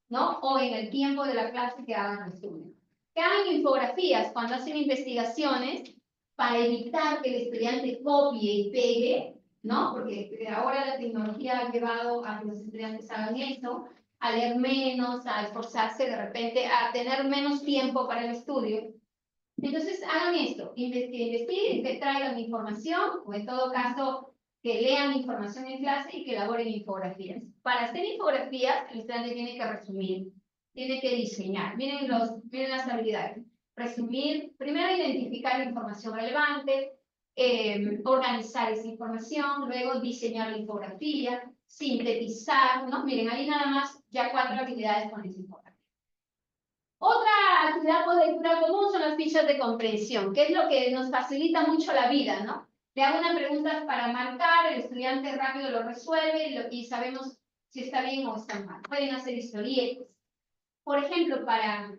¿no? O en el tiempo de la clase que hagan resumen. Que hagan infografías cuando hacen investigaciones para evitar que el estudiante copie y pegue, ¿no? Porque ahora la tecnología ha llevado a que los estudiantes hagan eso, a leer menos, a esforzarse de repente, a tener menos tiempo para el estudio. Entonces hagan esto, investiguen, que traigan información, o en todo caso, que lean información en clase y que elaboren infografías. Para hacer infografías, el estudiante tiene que resumir, tiene que diseñar. Miren las habilidades. Resumir, primero identificar la información relevante, organizar esa información, luego diseñar la infografía, sintetizar, ¿no? Miren, ahí nada más ya 4 habilidades con esa infografía. Otra actividad por lectura común son las fichas de comprensión, que es lo que nos facilita mucho la vida, ¿no? Le hago una pregunta para marcar, el estudiante rápido lo resuelve y sabemos si está bien o está mal. Pueden hacer historietas. Por ejemplo, para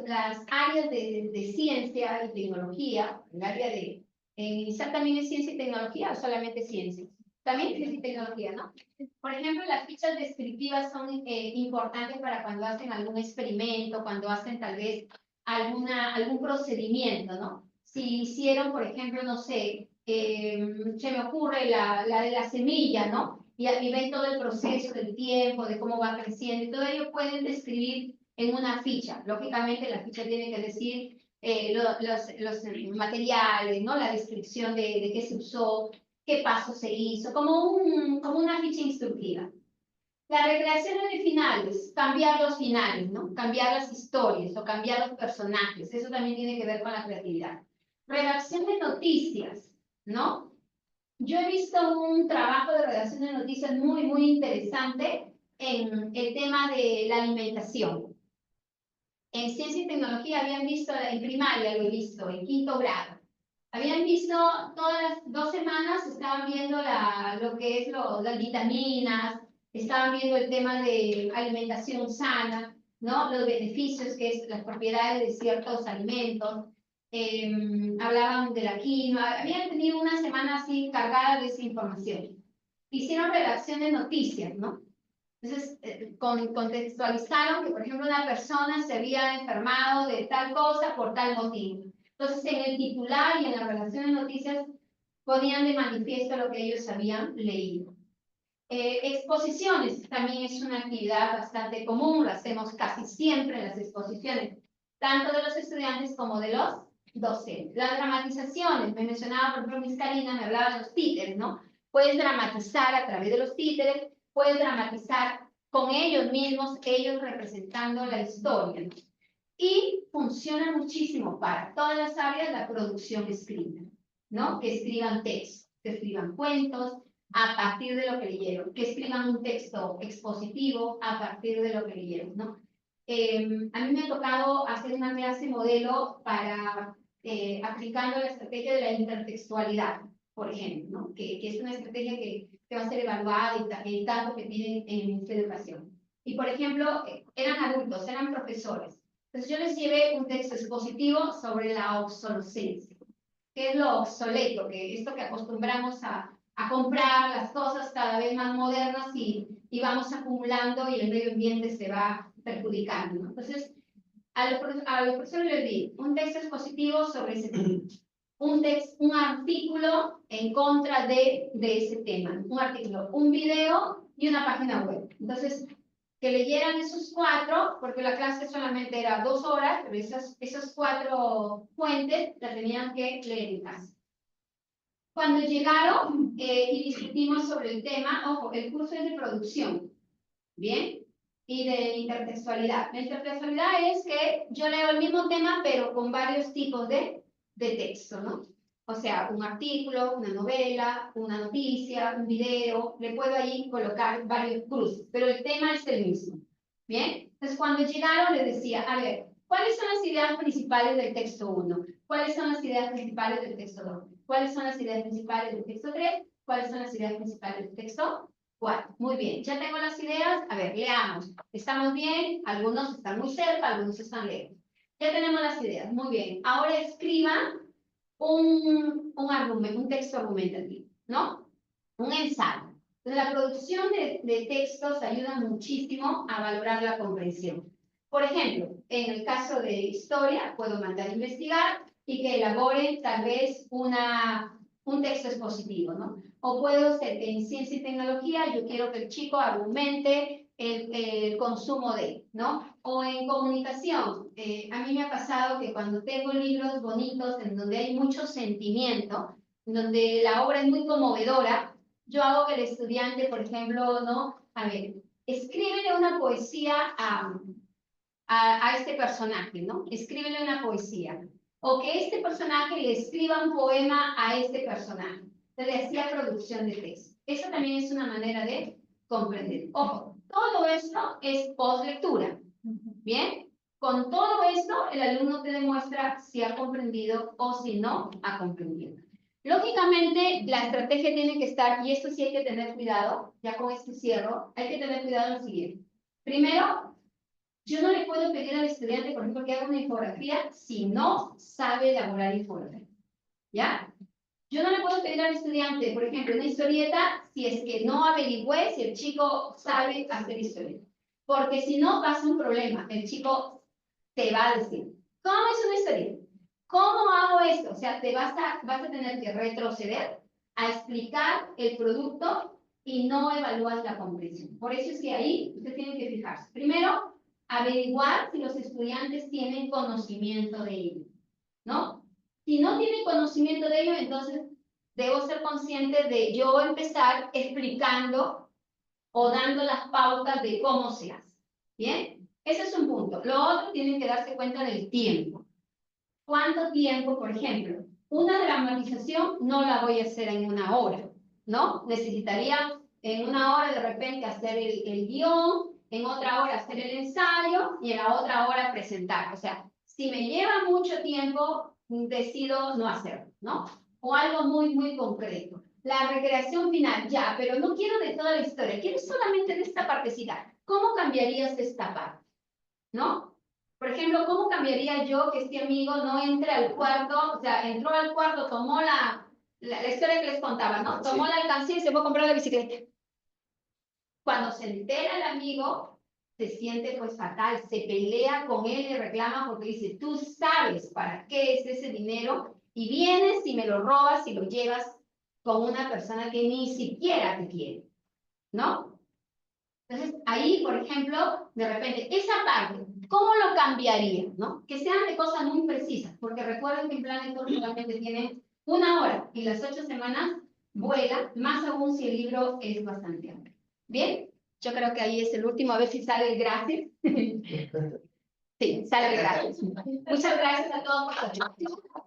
las áreas de ciencia y tecnología, el área de iniciar también es ciencia y tecnología o solamente ciencia. También ciencia y tecnología, ¿no? Por ejemplo, las fichas descriptivas son importantes para cuando hacen algún experimento, cuando hacen tal vez algún procedimiento, ¿no? Si hicieron, por ejemplo, no sé, se me ocurre la de la semilla, ¿no? Y ven todo el proceso del tiempo, de cómo va creciendo, y todo ello pueden describir en una ficha. Lógicamente, la ficha tiene que decir los materiales, ¿no? La descripción de qué se usó, qué paso se hizo, como una ficha instructiva. La recreación de finales, cambiar los finales, ¿no? Cambiar las historias o cambiar los personajes, eso también tiene que ver con la creatividad. Redacción de noticias, ¿no? Yo he visto un trabajo de redacción de noticias muy, muy interesante en el tema de la alimentación. En ciencia y tecnología habían visto, en primaria lo he visto, en 5º grado. Habían visto todas las 2 semanas, estaban viendo lo que es las vitaminas, estaban viendo el tema de alimentación sana, ¿no? Los beneficios, que es las propiedades de ciertos alimentos. Hablaban de la quinoa, habían tenido una semana así cargada de esa información. Hicieron redacción de noticias, ¿no? Entonces, contextualizaron que, por ejemplo, una persona se había enfermado de tal cosa por tal motivo. Entonces, en el titular y en la redacción de noticias ponían de manifiesto lo que ellos habían leído. Exposiciones también es una actividad bastante común, lo hacemos casi siempre en las exposiciones, tanto de los estudiantes como de los docentes. Las dramatizaciones, me mencionaba, por ejemplo, Miss Karina, me hablaba de los títeres, ¿no? Puedes dramatizar a través de los títeres, puedes dramatizar con ellos mismos, ellos representando la historia, ¿no? Y funciona muchísimo para todas las áreas la producción escrita, ¿no? Que escriban textos, que escriban cuentos a partir de lo que leyeron, que escriban un texto expositivo a partir de lo que leyeron, ¿no? A mí me ha tocado hacer una clase modelo para aplicando la estrategia de la intertextualidad, por ejemplo, ¿no? Que es una estrategia que va a ser evaluada y tanto que piden en esta educación. Y, por ejemplo, eran adultos, eran profesores. Entonces yo les llevé un texto expositivo sobre la obsolescencia, que es lo obsoleto, que esto que acostumbramos a comprar las cosas cada vez más modernas y vamos acumulando y el medio ambiente se va perjudicando, ¿no? Entonces, a los profesores les di un texto expositivo sobre ese tema, un artículo en contra de ese tema, un artículo, un video y una página web. Entonces, que leyeran esos 4, porque la clase solamente era 2 horas, pero esas 4 fuentes las tenían que leer en casa. Cuando llegaron y discutimos sobre el tema, ojo, el curso es de producción, ¿bien? Y de intertextualidad. La intertextualidad es que yo leo el mismo tema, pero con varios tipos de texto, ¿no? O sea, un artículo, una novela, una noticia, un video, le puedo ahí colocar varios cruces, pero el tema es el mismo, ¿bien? Entonces, cuando llegaron, les decía, a ver, ¿cuáles son las ideas principales del texto 1? ¿Cuáles son las ideas principales del texto 2? ¿Cuáles son las ideas principales del texto 3? ¿Cuáles son las ideas principales del texto 4? Muy bien, ya tengo las ideas. A ver, leamos. ¿Estamos bien? Algunos están muy cerca, algunos están lejos. Ya tenemos las ideas. Muy bien. Ahora escriban un texto argumentativo, ¿no? Un ensayo. Entonces, la producción de textos ayuda muchísimo a valorar la comprensión. Por ejemplo, en el caso de historia, puedo mandar a investigar y que elaboren tal vez un texto expositivo, ¿no? O puedo ser que en ciencia y tecnología yo quiero que el chico argumente el consumo de, ¿no? O en comunicación, a mí me ha pasado que cuando tengo libros bonitos en donde hay mucho sentimiento, en donde la obra es muy conmovedora, yo hago que el estudiante, por ejemplo, ¿no? A ver, escríbele una poesía a este personaje, ¿no? Escríbele una poesía. O que este personaje le escriba un poema a este personaje. Entonces, le hacía producción de texto. Eso también es una manera de comprender. Ojo, todo esto es post-lectura. ¿Bien? Con todo esto, el alumno te demuestra si ha comprendido o si no ha comprendido. Lógicamente, la estrategia tiene que estar, y esto sí hay que tener cuidado, ya con este cierro, hay que tener cuidado en lo siguiente. Primero, yo no le puedo pedir al estudiante, por ejemplo, que haga una infografía si no sabe elaborar infografía. ¿Ya? Yo no le puedo pedir al estudiante, por ejemplo, una historieta si es que no averigüé si el chico sabe hacer historieta. Porque si no, pasa un problema. El chico te va a decir, ¿cómo es una historieta? ¿Cómo hago esto? O sea, vas a tener que retroceder a explicar el producto y no evalúas la comprensión. Por eso es que ahí usted tiene que fijarse. Primero, averiguar si los estudiantes tienen conocimiento de ello, ¿no? Si no tienen conocimiento de ello, entonces debo ser consciente de yo empezar explicando o dando las pautas de cómo se hace. ¿Bien? Ese es un punto. Lo otro, tienen que darse cuenta del tiempo. ¿Cuánto tiempo, por ejemplo? Una dramatización no la voy a hacer en 1 hora, ¿no? Necesitaría en 1 hora de repente hacer el guión, en otra hora hacer el ensayo y en la otra hora presentar. O sea, si me lleva mucho tiempo, decido no hacerlo, ¿no? O algo muy, muy concreto. La recreación final, ya, pero no quiero de toda la historia, quiero solamente de esta partecita. ¿Cómo cambiarías esta parte? ¿No? Por ejemplo, ¿cómo cambiaría yo que este amigo no entre al cuarto? O sea, entró al cuarto, tomó la historia que les contaba, ¿no? Tomó la alcancía y se fue a comprar la bicicleta. Cuando se entera el amigo, se siente pues fatal, se pelea con él y reclama porque dice, tú sabes para qué es ese dinero y vienes y me lo robas y lo llevas con una persona que ni siquiera te quiere, ¿no? Entonces, ahí, por ejemplo, de repente, esa parte, ¿cómo lo cambiaría? ¿No? Que sean de cosas muy precisas, porque recuerden que en plan lector solamente tiene 1 hora y las 8 semanas vuela, más aún si el libro es bastante amplio. ¿Bien? Yo creo que ahí es el último, a ver si sale el gracias. Sí, sale el gracias. Muchas gracias a todos por su atención.